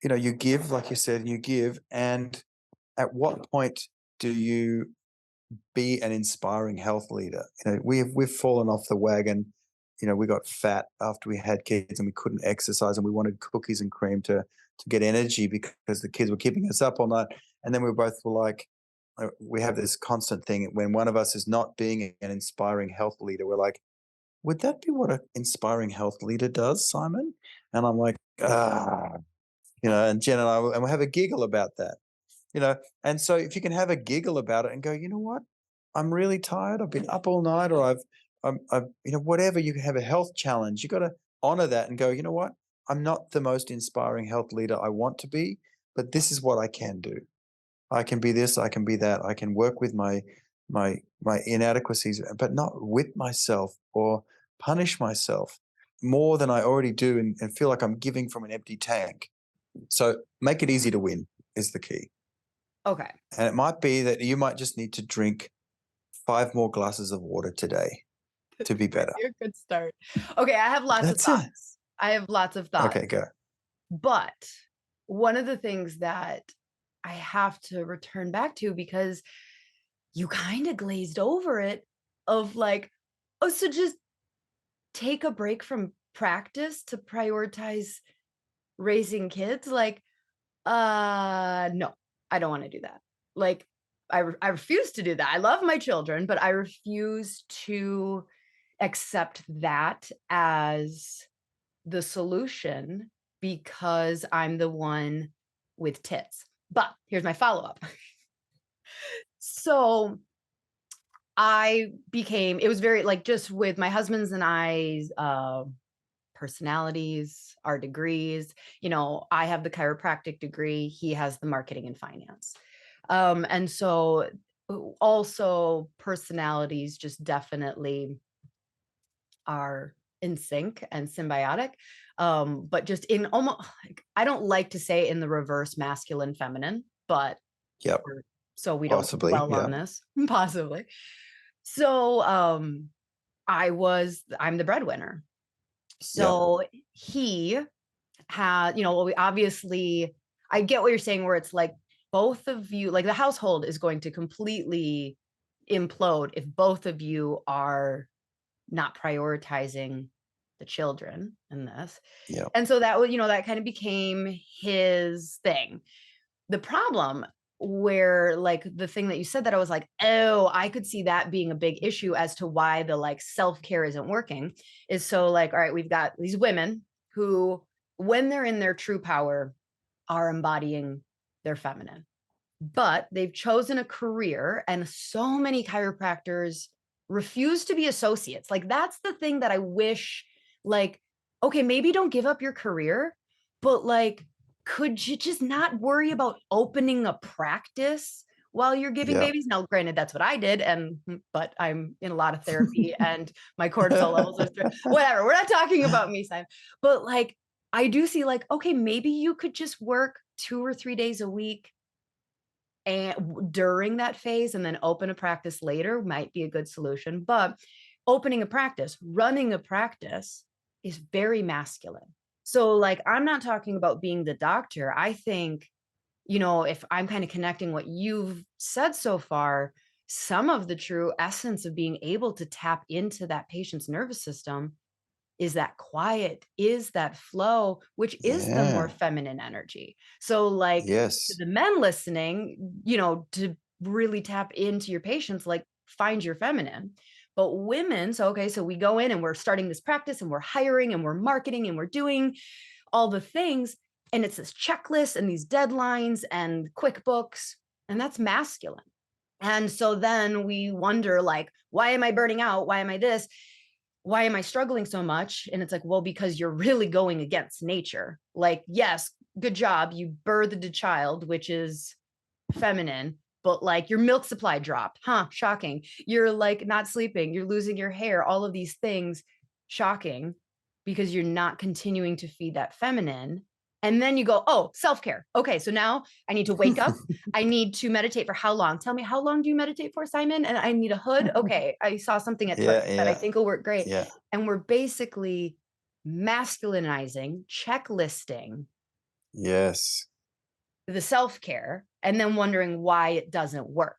you give, like you said, you give. And at what point do you be an inspiring health leader? We've fallen off the wagon. We got fat after we had kids and we couldn't exercise and we wanted cookies and cream to get energy because the kids were keeping us up all night. And then we both were like, we have this constant thing when one of us is not being an inspiring health leader, we're like, would that be what an inspiring health leader does, Simon? And I'm like, and Jen and I, and we'll have a giggle about that. And so if you can have a giggle about it and go, you know what, I'm really tired, I've been up all night, or I've whatever, you can have a health challenge, you got to honor that and go, you know what, I'm not the most inspiring health leader I want to be, but this is what I can do. I can be this, I can be that, I can work with my inadequacies, but not whip myself or punish myself more than I already do, and feel like I'm giving from an empty tank. So make it easy to win is the key.
Okay.
And it might be that you might just need to drink 5 more glasses of water today to be better.
You're a good start. Okay, I have lots of
That's it.
thoughts. I have lots of thoughts.
Okay, go.
But one of the things that I have to return back to, because you kind of glazed over it, of like, oh, so just take a break from practice to prioritize raising kids? Like, no, I don't want to do that. Like, I refuse to do that. I love my children, but I refuse to accept that as the solution because I'm the one with tits. But here's my follow-up. So it was very like, just with my husband's and I's personalities, our degrees. I have the chiropractic degree, he has the marketing and finance. And so also personalities just definitely are in sync and symbiotic. But just in almost, like, I don't like to say in the reverse masculine, feminine, but
Yep.
so we don't
Possibly.
dwell on
Yeah.
this, possibly. So I'm the breadwinner.
Yep.
So he had, we obviously, I get what you're saying, where it's like both of you, like the household is going to completely implode if both of you are not prioritizing the children in this.
Yep.
And so that was, that kind of became his thing. The problem, where like the thing that you said that I was like, oh, I could see that being a big issue as to why the like self-care isn't working, is so like, all right, we've got these women who, when they're in their true power, are embodying their feminine, but they've chosen a career, and so many chiropractors refuse to be associates. Like, that's the thing that I wish, like, okay, maybe don't give up your career, but like, could you just not worry about opening a practice while you're giving
Yep.
babies? Now, granted, that's what I did, but I'm in a lot of therapy and my cortisol levels are whatever. We're not talking about me, Simon. But like, I do see like, okay, maybe you could just work 2 or 3 days a week and during that phase, and then open a practice later might be a good solution. But opening a practice, running a practice is very masculine. So, like, I'm not talking about being the doctor. I think, if I'm kind of connecting what you've said so far, some of the true essence of being able to tap into that patient's nervous system is that quiet, is that flow, which is the more
Yeah.
feminine energy. So, like, to
Yes.
the men listening, to really tap into your patients, like, find your feminine. But women, so okay, so we go in and we're starting this practice and we're hiring and we're marketing and we're doing all the things. And it's this checklist and these deadlines and QuickBooks, and that's masculine. And so then we wonder, like, why am I burning out? Why am I this? Why am I struggling so much? And it's like, well, because you're really going against nature. Like, yes, good job. You birthed a child, which is feminine, but like your milk supply dropped. Huh, shocking. You're like not sleeping, you're losing your hair, all of these things, shocking, because you're not continuing to feed that feminine. And then you go, oh, self care. Okay, so now I need to wake up. I need to meditate for how long? Tell me, how long do you meditate for, Simon? And I need a hood. Okay, I saw something at
Yeah,
Target that I
yeah,
think will work great.
yeah.
And we're basically masculinizing, checklisting
Yes.
the self care and then wondering why it doesn't work.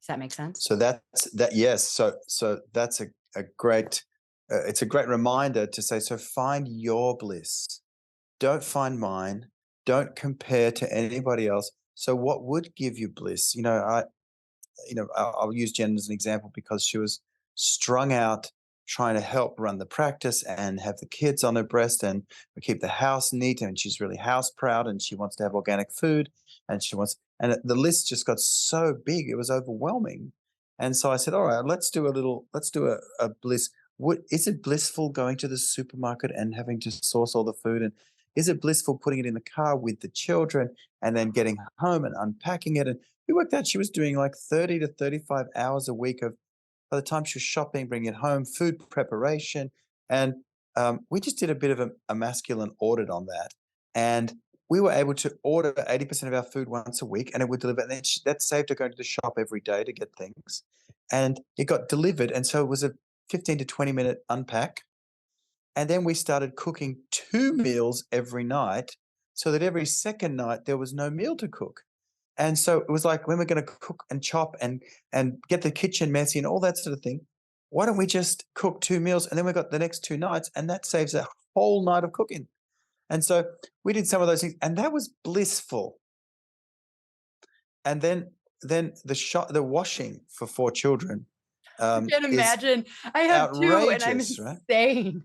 Does that make sense?
So that's that. Yes. So that's a great. It's a great reminder to say. So find your bliss. Don't find mine. Don't compare to anybody else. So what would give you bliss? I'll use Jen as an example because she was strung out trying to help run the practice and have the kids on her breast and we keep the house neat and she's really house proud and she wants to have organic food and the list just got so big it was overwhelming. And so I said, all right, let's do a bliss. Is it blissful going to the supermarket and having to source all the food? And is it blissful putting it in the car with the children and then getting home and unpacking it? And we worked out she was doing like 30 to 35 hours a week of, by the time she was shopping, bringing it home, food preparation. And we just did a bit of a masculine audit on that. And we were able to order 80% of our food once a week and it would deliver. And then that saved her going to the shop every day to get things. And it got delivered. And so it was a 15 to 20-minute unpack. And then we started cooking 2 meals every night so that every second night there was no meal to cook. And so it was like when we're going to cook and chop and get the kitchen messy and all that sort of thing, why don't we just cook 2 meals and then we got the next 2 nights and that saves a whole night of cooking. And so we did some of those things and that was blissful. And then the washing for 4 children
I can't
is
imagine. I have 2 and I'm
outrageous, right?
insane.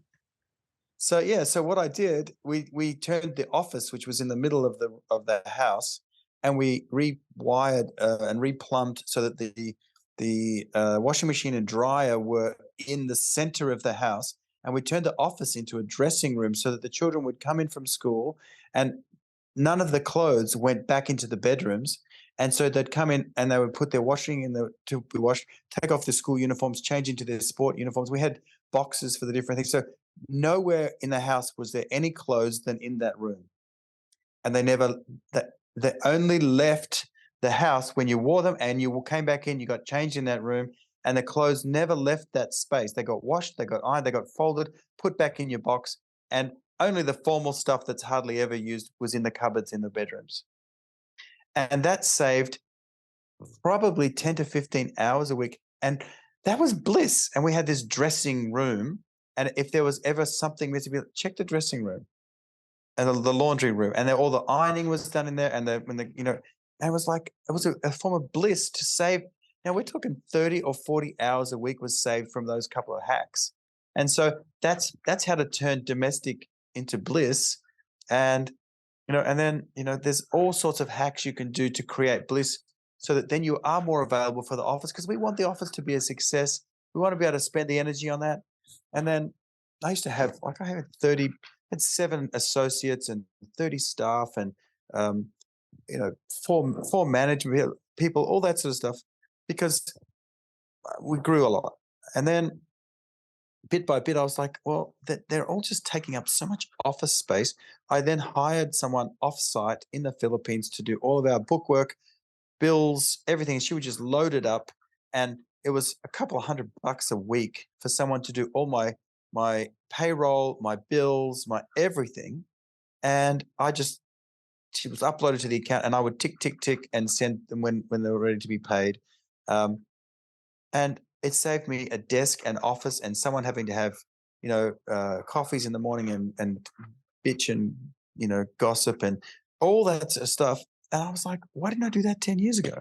So yeah, so what I did, we turned the office, which was in the middle of the house, and we rewired and replumbed so that the washing machine and dryer were in the center of the house, and we turned the office into a dressing room so that the children would come in from school, and none of the clothes went back into the bedrooms. And so they'd come in and they would put their washing to be washed, take off their school uniforms, change into their sport uniforms. We had boxes for the different things. So nowhere in the house was there any clothes than in that room. And they only left the house when you wore them and you came back in, you got changed in that room, and the clothes never left that space. They got washed, they got ironed, they got folded, put back in your box, and only the formal stuff that's hardly ever used was in the cupboards in the bedrooms. And that saved probably 10 to 15 hours a week. And that was bliss. And we had this dressing room. And if there was ever something missing, check the dressing room and the laundry room. And then all the ironing was done in there. And and it was like, it was a form of bliss to save. Now we're talking 30 or 40 hours a week was saved from those couple of hacks. And so that's how to turn domestic into bliss. And and then, there's all sorts of hacks you can do to create bliss so that then you are more available for the office because we want the office to be a success. We want to be able to spend the energy on that. And then I used to have, like, I had 7 associates and 30 staff and, um, 4 management people, all that sort of stuff, because we grew a lot. And then bit by bit, I was like, well, they're all just taking up so much office space. I then hired someone offsite in the Philippines to do all of our bookwork. bills, everything. She would just load it up, and it was a couple of $100 a week for someone to do all my payroll, my bills, my everything. And she was uploaded to the account, and I would tick, tick, tick, and send them when they were ready to be paid. Um, and it saved me a desk and office and someone having to have, coffees in the morning and bitch and, gossip and all that sort of stuff. And I was like, why didn't I do that 10 years ago?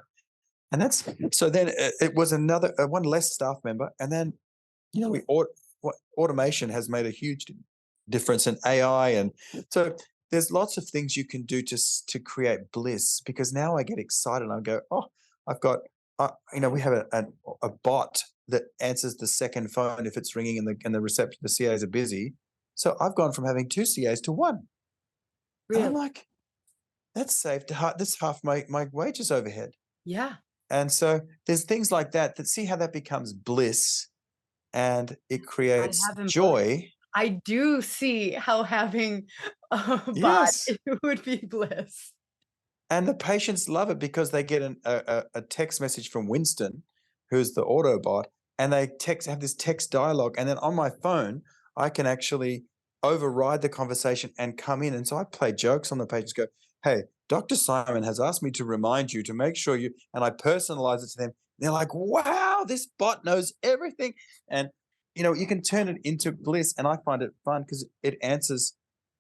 And that's so then it was another one less staff member. And then, automation has made a huge difference in AI. And so there's lots of things you can do to create bliss, because now I get excited and I go, oh, I've got, we have a bot that answers the second phone if it's ringing and the reception, the CAs are busy. So I've gone from having two CAs to one. And I'm
Really?
like, that's saved that's half my wages overhead.
Yeah.
And so there's things like that see how that becomes bliss, and it
I
creates
haven't put
joy.
I do see how having a bot
Yes.
would be bliss.
And the patients love it because they get a text message from Winston, who's the Autobot, and they have this text dialogue. And then on my phone, I can actually override the conversation and come in. And so I play jokes on the patients, go, hey, Dr. Simon has asked me to remind you to make sure and I personalize it to them. They're like, wow, this bot knows everything. And, you can turn it into bliss. And I find it fun because it answers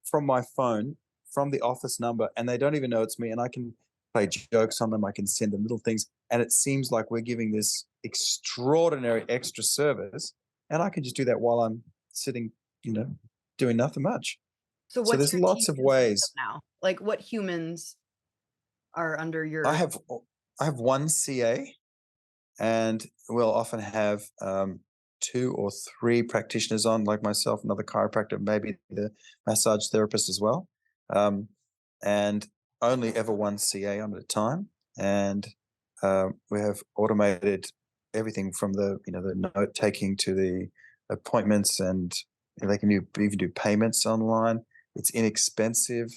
from my phone, from the office number, and they don't even know it's me. And I can play jokes on them. I can send them little things. And it seems like we're giving this extraordinary extra service. And I can just do that while I'm sitting, doing nothing much.
So
So
what's
there's
your team
lots of
consist of
ways.
now? Like, what humans are under
I
your
have I have one CA, and we'll often have two or three practitioners on, like myself, another chiropractor, maybe the massage therapist as well, and only ever one CA on at a time. And we have automated everything from the note taking to the appointments, and they can even do payments online. It's inexpensive.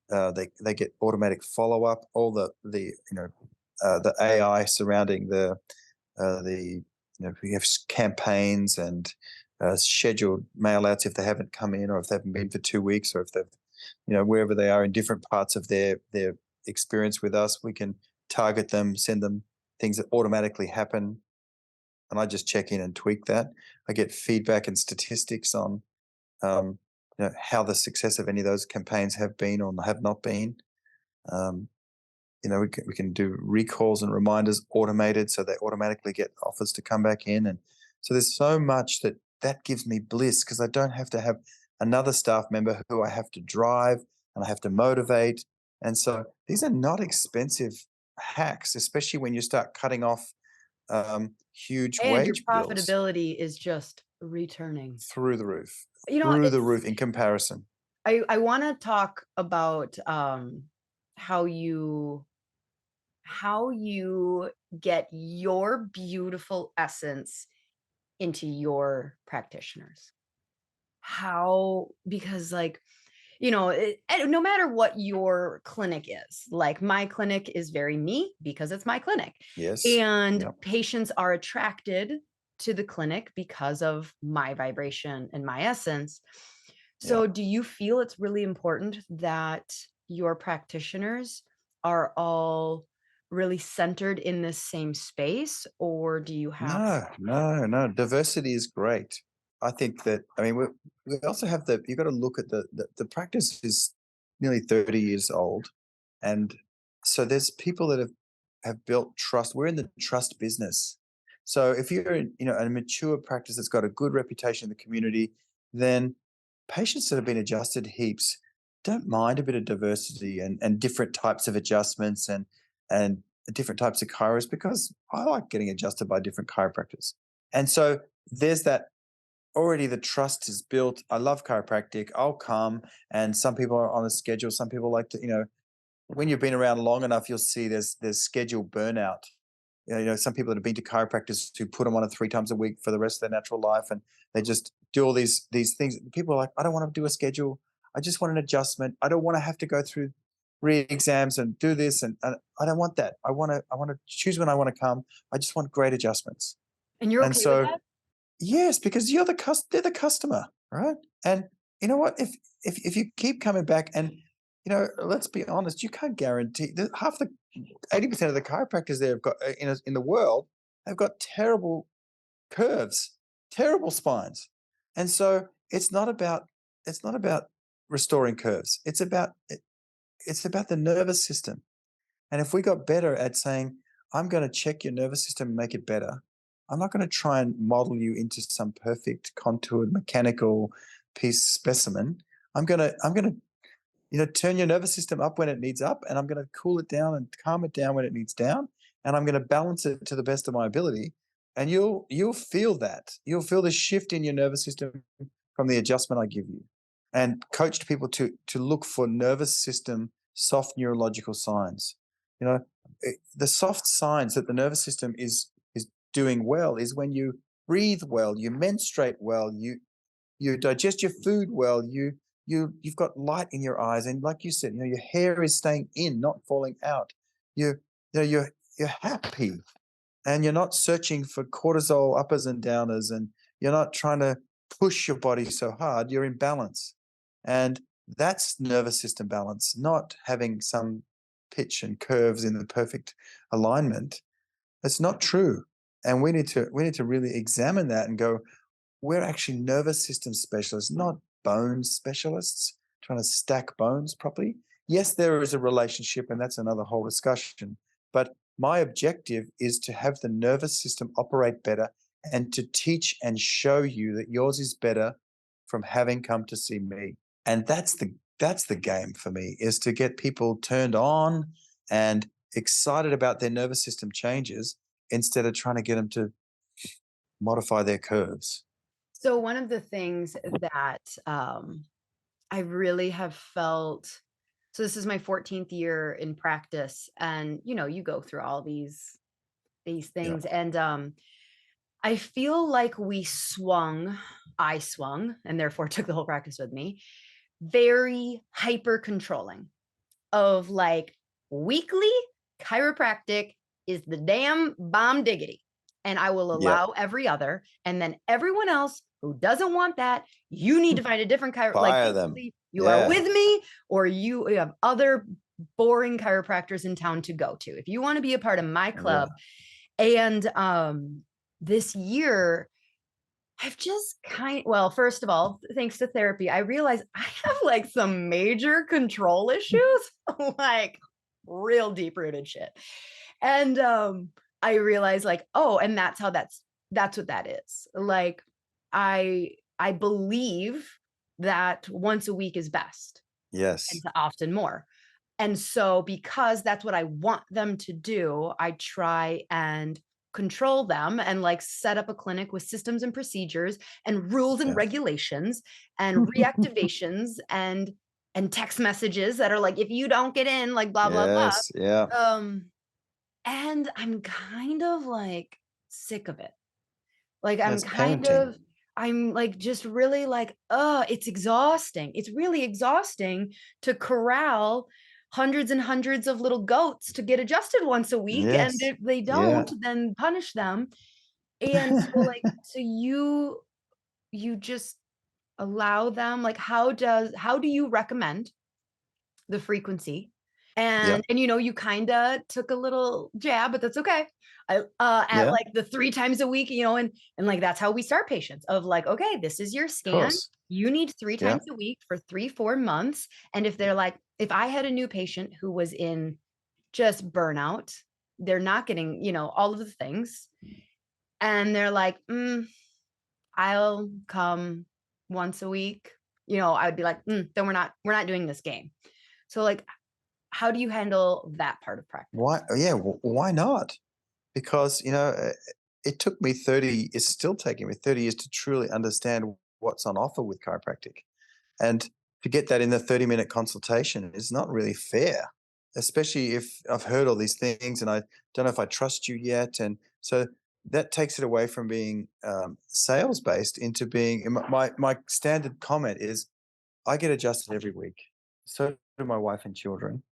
They get automatic follow up. All the AI surrounding we have campaigns and scheduled mail outs if they haven't come in, or if they haven't been for 2 weeks, or if they've, wherever they are in different parts of their experience with us, we can target them, send them things that automatically happen. And I just check in and tweak that. I get feedback and statistics on, how the success of any of those campaigns have been or have not been. Um, we can do recalls and reminders automated, so they automatically get offers to come back in. And so there's so much that gives me bliss, because I don't have to have another staff member who I have to drive and I have to motivate. And so these are not expensive hacks, especially when you start cutting off huge
and your
wage bills
profitability is just returning.
through the roof,
You know,
through the
it's
roof in comparison.
I wanna talk about, how you get your beautiful essence into your practitioners. How because, like, and no matter what your clinic is, like, my clinic is very me because it's my clinic,
Yes.
and
Yeah.
patients are attracted to the clinic because of my vibration and my essence.
Yeah.
So, do you feel it's really important that your practitioners are all really centered in this same space, or do you have
No, no, no. Diversity is great. I think that, I mean, we also have you got to look at the practice is nearly 30 years old. And so there's people that have built trust. We're in the trust business. So if you're in, a mature practice that's got a good reputation in the community, then patients that have been adjusted heaps don't mind a bit of diversity and different types of adjustments and different types of chiros, because I like getting adjusted by different chiropractors. And so there's that, already the trust is built. I love chiropractic. I'll come. And some people are on a schedule. Some people like to, when you've been around long enough, you'll see there's scheduled burnout. Some people that have been to chiropractors who put them on it 3 times a week for the rest of their natural life, and they just do all these things. People are like, I don't want to do a schedule. I just want an adjustment. I don't want to have to go through re-exams and do this, and I don't want that. I want to choose when I want to come. I just want great adjustments.
And you're
And
okay with
so
that?
yes, because they're the customer, right? And you know what? If you keep coming back, and let's be honest, you can't guarantee that half the 80% of the chiropractors there have got in the world have got terrible curves, terrible spines. And so it's not about restoring curves. It's about the nervous system. And if we got better at saying, I'm going to check your nervous system and make it better, I'm not going to try and model you into some perfect contoured mechanical piece specimen. I'm going to turn your nervous system up when it needs up, and I'm going to cool it down and calm it down when it needs down, and I'm going to balance it to the best of my ability. And you'll feel that. You'll feel the shift in your nervous system from the adjustment I give you. And coached people to look for nervous system soft neurological signs. The soft signs that the nervous system is doing well is when you breathe well, you menstruate well, you digest your food well, you've got light in your eyes, and like you said, your hair is staying in, not falling out. You, you're happy, and you're not searching for cortisol uppers and downers, and you're not trying to push your body so hard. You're in balance, and that's nervous system balance, not having some pitch and curves in the perfect alignment. It's not true, and we need to really examine that and go, we're actually nervous system specialists, not bone specialists trying to stack bones properly. Yes, there is a relationship, and that's another whole discussion. But my objective is to have the nervous system operate better and to teach and show you that yours is better from having come to see me. And that's the game for me, is to get people turned on and excited about their nervous system changes instead of trying to get them to modify their curves.
So one of the things that I really have felt, so this is my 14th year in practice, and you go through all these
Yeah.
things, and I feel like I swung, and therefore took the whole practice with me, very hyper controlling of like weekly chiropractic is the damn bomb diggity. And I will
Yep.
allow every other. And then everyone else who doesn't want that, you need to find a different like
Fire them.
basically you are
Yeah.
with me, or you have other boring chiropractors in town to go to. If you want to be a part of my
Yeah.
club. And this year I've just well, first of all, thanks to therapy, I realized I have like some major control issues, like real deep rooted shit. And I realized like, oh, and that's what that is. Like I believe that once a week is best and
Yes.
often more. And so because that's what I want them to do, I try and control them and like set up a clinic with systems and procedures and rules and
Yeah.
regulations and reactivations and text messages that are like, if you don't get in, like blah blah
Yes. Yeah.
blah. And I'm kind of like sick of it. Like
That's parenting.
I'm like just really like, it's exhausting. It's really exhausting to corral hundreds and hundreds of little goats to get adjusted once a week. And
Yes.
if they
Yeah.
don't, then punish them. And so like, so you just allow them, like, how do you recommend the frequency?
Yeah.
And you kinda took a little jab, but that's okay. At
Yeah.
like the 3 times a week, and like that's how we start patients of like, okay, this is your
Of
scan.
course.
You need 3
Yeah.
times a week for 3, 4 months. And if they're like, if I had a new patient who was in just burnout, they're not getting, all of the things. And they're like, I'll come once a week. I'd be like, then we're not doing this game. So like, how do you handle that part of practice?
Why? Yeah. Why not? Because it took me 30. It's still taking me 30 years to truly understand what's on offer with chiropractic. And to get that in the 30-minute consultation is not really fair, especially if I've heard all these things and I don't know if I trust you yet. And so that takes it away from being sales based into being my standard comment is I get adjusted every week. So do my wife and children.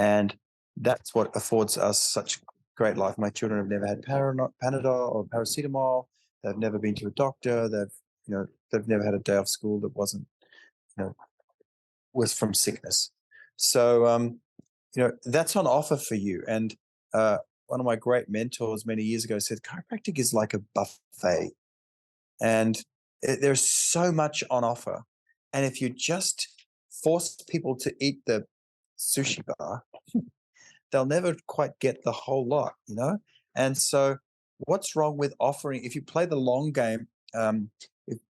And that's what affords us such great life. My children have never had Panadol or paracetamol. They've never been to a doctor. They've never had a day off school that wasn't, you know, was from sickness. So, that's on offer for you. And one of my great mentors many years ago said, chiropractic is like a buffet, and there's so much on offer. And if you just force people to eat the sushi bar, they'll never quite get the whole lot. And so, what's wrong with offering? If you play the long game,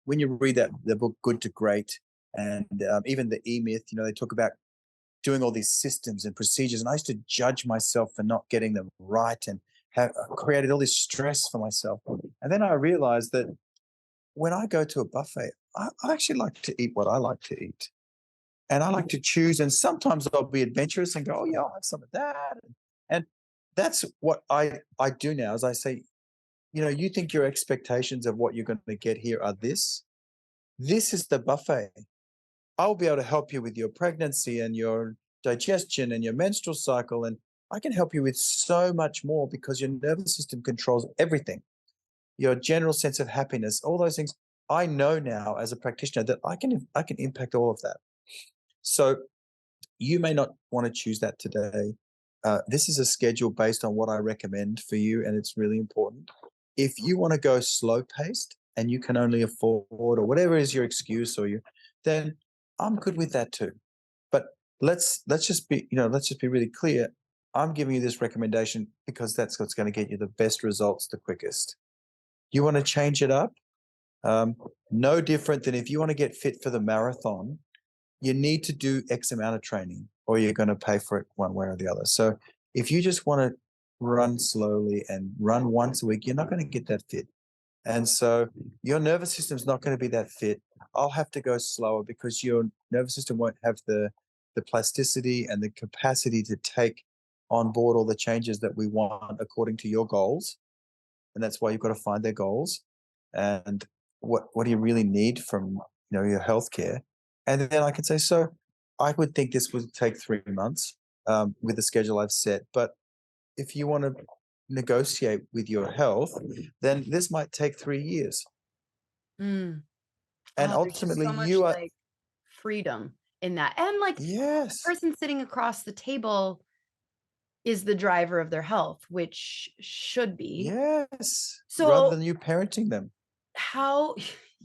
when you read the book Good to Great, and even the E Myth, they talk about doing all these systems and procedures, and I used to judge myself for not getting them right, and have created all this stress for myself. And then I realized that when I go to a buffet, I actually like to eat what I like to eat. And I like to choose, and sometimes I'll be adventurous and go, "Oh yeah, I'll have some of that." And that's what I do now. Is I say, you think your expectations of what you're going to get here are this. This is the buffet. I'll be able to help you with your pregnancy and your digestion and your menstrual cycle, and I can help you with so much more because your nervous system controls everything. Your general sense of happiness, all those things. I know now as a practitioner that I can impact all of that. So you may not want to choose that today. This is a schedule based on what I recommend for you, and it's really important. If you want to go slow paced and you can only afford, or whatever is your excuse, then I'm good with that too. But let's just be really clear. I'm giving you this recommendation because that's what's going to get you the best results the quickest. You want to change it up? Um, no different than if you want to get fit for the marathon, you need to do X amount of training or you're going to pay for it one way or the other. So if you just want to run slowly and run once a week, you're not going to get that fit. And so your nervous system's not going to be that fit. I'll have to go slower because your nervous system won't have the plasticity and the capacity to take on board all the changes that we want according to your goals. And that's why you've got to find their goals and what do you really need from your healthcare. And then I can say, so I would think this would take 3 months with the schedule I've set. But if you want to negotiate with your health, then this might take 3 years.
Mm.
And
Oh, there's just
ultimately,
so much
you are,
like freedom in that. And like the
yes,
person sitting across the table is the driver of their health, which should be.
yes, rather
So
than you parenting them.
how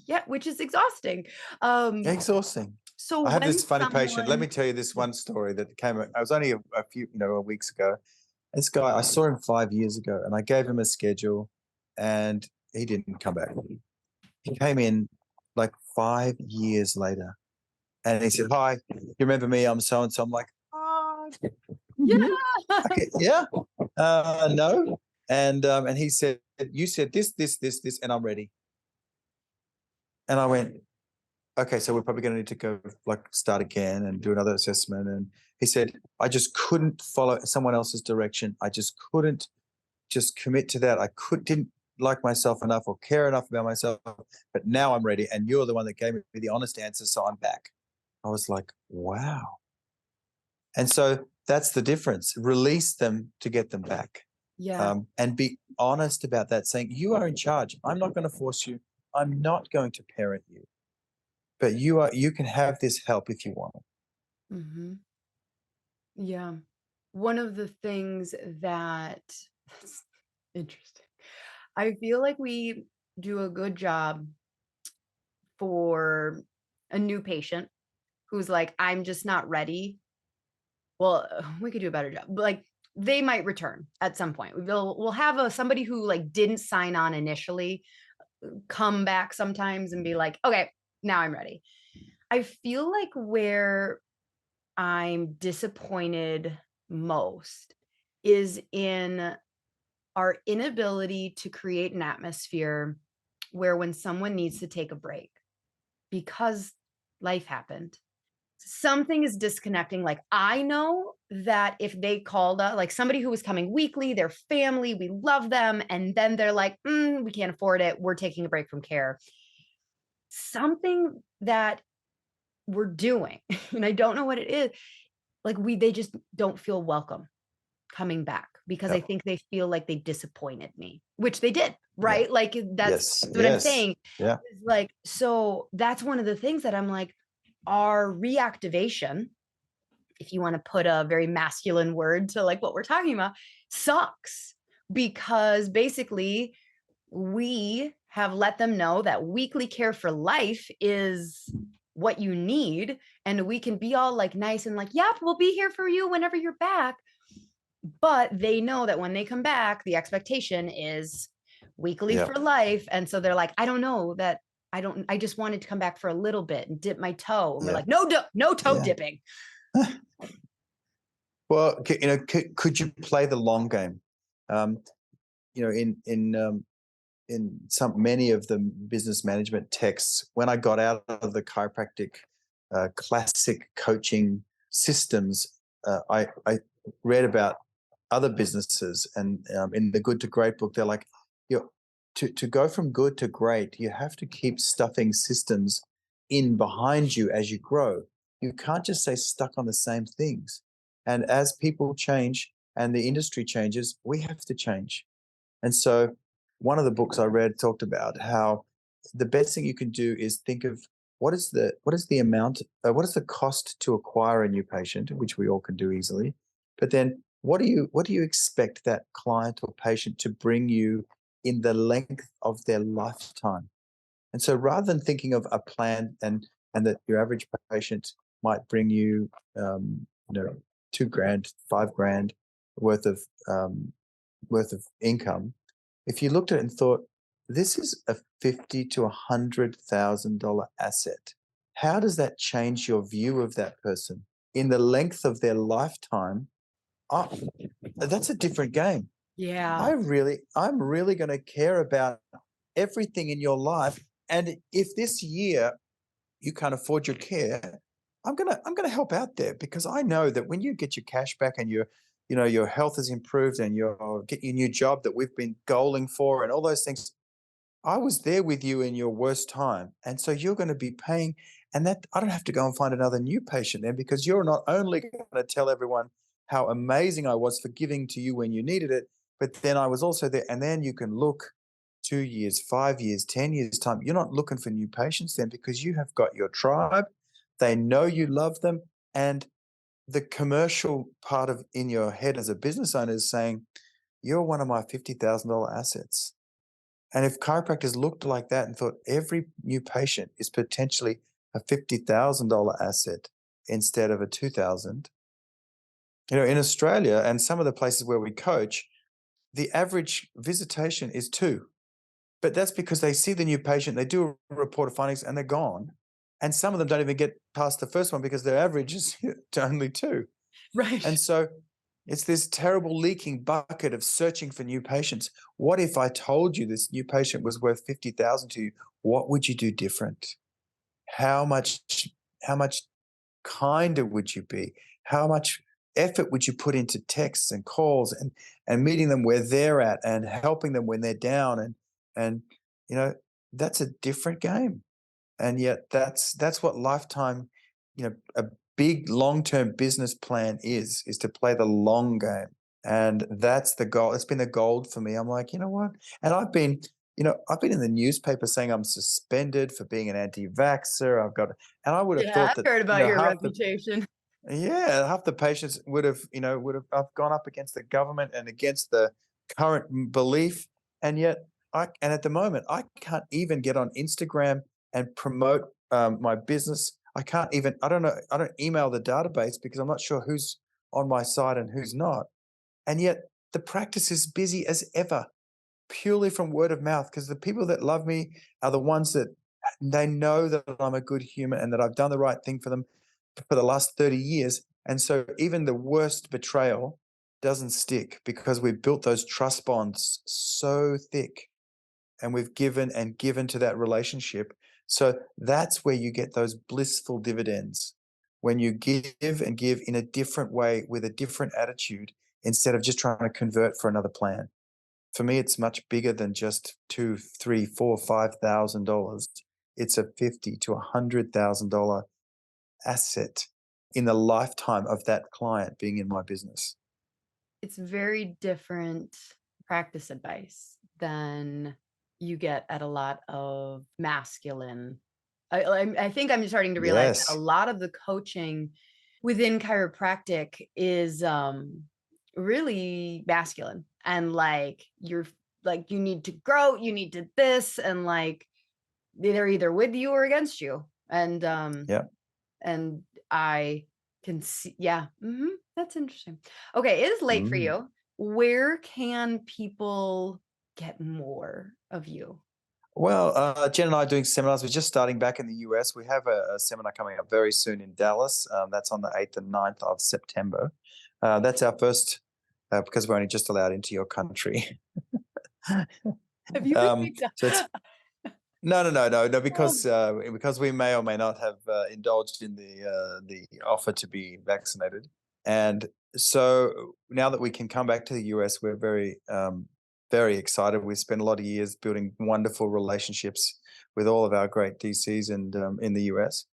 yeah, which is exhausting. Um,
Exhausting.
so
I have
when
this funny patient. Let
someone
me tell you this
yeah.
one story that came. I was only a few, weeks ago. This guy, I saw him 5 years ago, and I gave him a schedule, and he didn't come back. He came in like 5 years later, and he said, "Hi, you remember me? I'm so and so." I'm like, "Ah, mhm,
Yeah.
okay, yeah, no." And he said, "You said this, and I'm ready." And I went, "Okay, so we're probably going to need to go like start again and do another assessment." And he said, "I just couldn't follow someone else's direction. I just couldn't just commit to that. I didn't like myself enough or care enough about myself, but now I'm ready. And you're the one that gave me the honest answer, so I'm back." I was like, wow. And so that's the difference. Release them to get them back,
Yeah.
and be honest about that, saying, "You are in charge. I'm not going to force you. I'm not going to parent you, but you can have this help if you want it."
Mhm. Yeah. One of the things that that's interesting. I feel like we do a good job for a new patient who's like, I'm just not ready. Well, we could do a better job. But like they might return at some point. We'll have somebody who like didn't sign on initially come back sometimes and be like, okay, now I'm ready. I feel like where I'm disappointed most is in our inability to create an atmosphere where when someone needs to take a break because life happened, something is disconnecting. Like I know that if they called like somebody who was coming weekly, their family, we love them, and then they're like, we can't afford it. We're taking a break from care. Something that we're doing, and I don't know what it is, Like they just don't feel welcome coming back because I
Yeah.
think they feel like they disappointed me, which they did,
Yeah.
right? Like that's
Yes.
what I'm
Yes.
saying.
Yeah.
Is like, so that's one of the things that I'm like, our reactivation, if you want to put a very masculine word to like what we're talking about, sucks because basically we have let them know that weekly care for life is what you need. And we can be all like nice and like, yep, we'll be here for you whenever you're back. But they know that when they come back, the expectation is weekly
Yeah.
for life. And so they're like, I don't know that I just wanted to come back for a little bit and dip my toe. And we're
Yeah.
like, no, no toe
Yeah.
dipping.
Well, could you play the long game? Um, you know, in some many of the business management texts, when I got out of the chiropractic classic coaching systems, I read about other businesses, and in the Good to Great book, they're like, you know, to go from good to great, you have to keep stuffing systems in behind you as you grow. You can't just stay stuck on the same things. And as people change and the industry changes, we have to change. And so one of the books I read talked about how the best thing you can do is think of what is the cost to acquire a new patient, which we all can do easily, but then what do you expect that client or patient to bring you in the length of their lifetime? And so rather than thinking of a plan and that your average patient might bring you, you know, 2 grand, 5 grand worth of worth of income, if you looked at it and thought, this is a fifty to $100,000 asset, how does that change your view of that person in the length of their lifetime? Oh, that's a different game.
Yeah.
I'm really going to care about everything in your life. And if this year you can't afford your care, I'm gonna help out there because I know that when you get your cash back and your health has improved and you're getting a new job that we've been goaling for and all those things, I was there with you in your worst time. And so you're going to be paying, and that I don't have to go and find another new patient then because you're not only going to tell everyone how amazing I was for giving to you when you needed it, but then I was also there. And then you can look 2 years, 5 years, 10 years time. You're not looking for new patients then because you have got your tribe. They know you love them. And the commercial part of in your head as a business owner is saying, you're one of my $50,000 assets. And if chiropractors looked like that and thought every new patient is potentially a $50,000 asset instead of a 2,000, in Australia and some of the places where we coach, the average visitation is two. But that's because they see the new patient, they do a report of findings, and they're gone. And some of them don't even get past the first one because their average is to only two. And
Right.
so it's this terrible leaking bucket of searching for new patients. What if I told you this new patient was worth 50,000 to you? What would you do different? How much how much kinder would you be? How much effort would you put into texts and calls and meeting them where they're at and helping them when they're down and you know that's a different game. And yet that's what lifetime, a big long-term business plan is to play the long game. And that's the goal. It's been the gold for me. I'm like, you know what? And I've been in the newspaper saying I'm suspended for being an anti-vaxxer. And I would have
Yeah,
thought
I've
that,
heard about your
half the
reputation.
yeah, half the patients would have gone up against the government and against the current belief, and yet and at the moment I can't even get on Instagram and promote my business. I don't know. I don't email the database because I'm not sure who's on my side and who's not, and yet the practice is busy as ever purely from word of mouth because the people that love me are the ones that they know that I'm a good human and that I've done the right thing for them for the last 30 years. And so even the worst betrayal doesn't stick because we've built those trust bonds so thick and we've given and given to that relationship. So that's where you get those blissful dividends when you give and give in a different way with a different attitude instead of just trying to convert for another plan. For me, it's much bigger than just two, three, four, $5,000. It's a $50,000 to $100,000 asset in the lifetime of that client being in my business.
It's very different practice advice than you get at a lot of masculine. I think I'm starting to realize that a
Yes.
lot of the coaching within chiropractic is really masculine, and like you're like you need to grow, you need to this, and like they're either with you or against you.
Yeah.
And I can see, yeah, that's interesting. Okay, it is late for
Mm.
you. Where can people get more of you?
Well, Jen and I are doing seminars. We're just starting back in the US. We have a seminar coming up very soon in Dallas. That's on the 8th and 9th of September. That's our first, because we're only just allowed into your country.
Have you been kicked
So it's
out?
no,
Oh,
because we may or may not have indulged in the offer to be vaccinated, and so now that we can come back to the US, we're very excited. We spent a lot of years building wonderful relationships with all of our great DCs and in the US.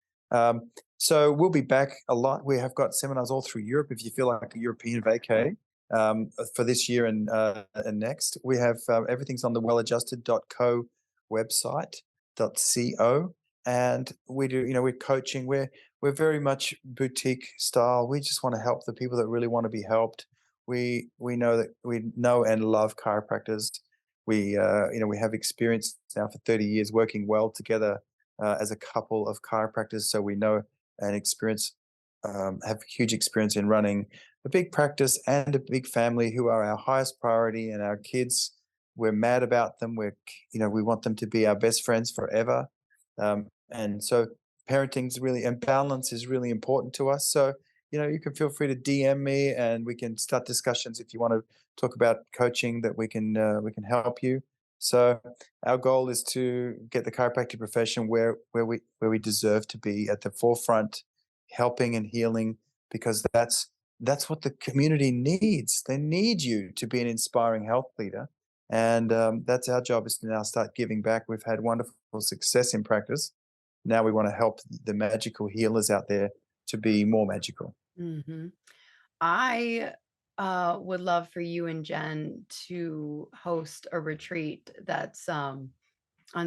So we'll be back a lot. We have got seminars all through Europe. If you feel like a European vacay, for this year and next, we have everything's on the welladjusted.co website .co, and we do, we're coaching, we're very much boutique style. We just want to help the people that really want to be helped. We know that we know and love chiropractors. We have experience now for 30 years working well together as a couple of chiropractors, so we know and experience have huge experience in running a big practice and a big family who are our highest priority, and our kids, we're mad about them. We want them to be our best friends forever. And so parenting's really, and balance is really important to us. So, you can feel free to DM me and we can start discussions if you want to talk about coaching that we can help you. So our goal is to get the chiropractic profession where we deserve to be, at the forefront, helping and healing, because that's what the community needs. They need you to be an inspiring health leader, and that's our job, is to now start giving back. We've had wonderful success in practice. Now we want to help the magical healers out there to be more magical.
mhm. I would love for you and Jen to host a retreat that's on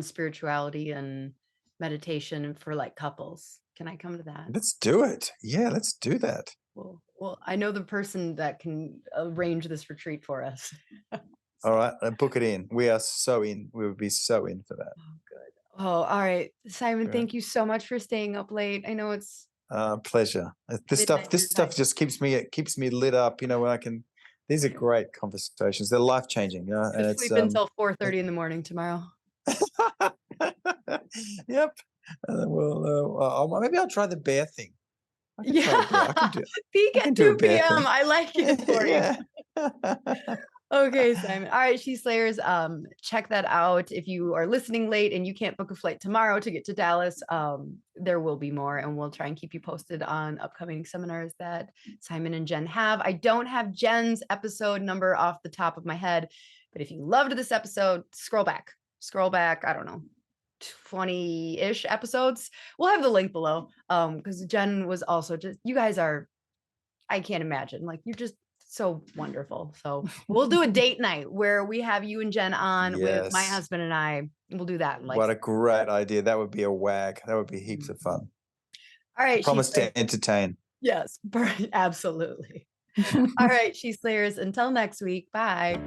spirituality and meditation for like couples. Can I come to that?
Let's do it. Yeah, let's do that.
Well, I know the person that can arrange this retreat for us.
All
So,
right, book it in. We are so in. We would be so in for that.
oh, good. Oh, all right. Simon,
Yeah.
thank you so much for staying up late. I know it's
Pleasure. This stuff,
midnight
this
your time.
stuff just keeps me lit up. When I can. These are great conversations. They're life changing.
Gonna
And it's
sleep until 4:30 in the morning tomorrow.
Yep. And then maybe I'll try the bear thing. I can try the bear. I can
Yeah.
do.
Peak
I can
at
do a
2
bear
p.m.
thing.
I like it for you.
Yeah.
Okay, Simon. All right, She Slayers. Check that out. If you are listening late and you can't book a flight tomorrow to get to Dallas, there will be more, and we'll try and keep you posted on upcoming seminars that Simon and Jen have. I don't have Jen's episode number off the top of my head, but if you loved this episode, scroll back. Scroll back, I don't know, 20-ish episodes. We'll have the link below. Because Jen was also just, you guys are, I can't imagine. Like, you're just so wonderful. So we'll do a date night where we have you and Jen on with my
Yes.
husband and I. We'll do that in like,
What a great idea. That would be a wag. That would be heaps of
Mhm.
fun.
All right, She
Promise
Slayers.
to entertain.
Yes, absolutely. All right, She Slayers. Until next week. Bye.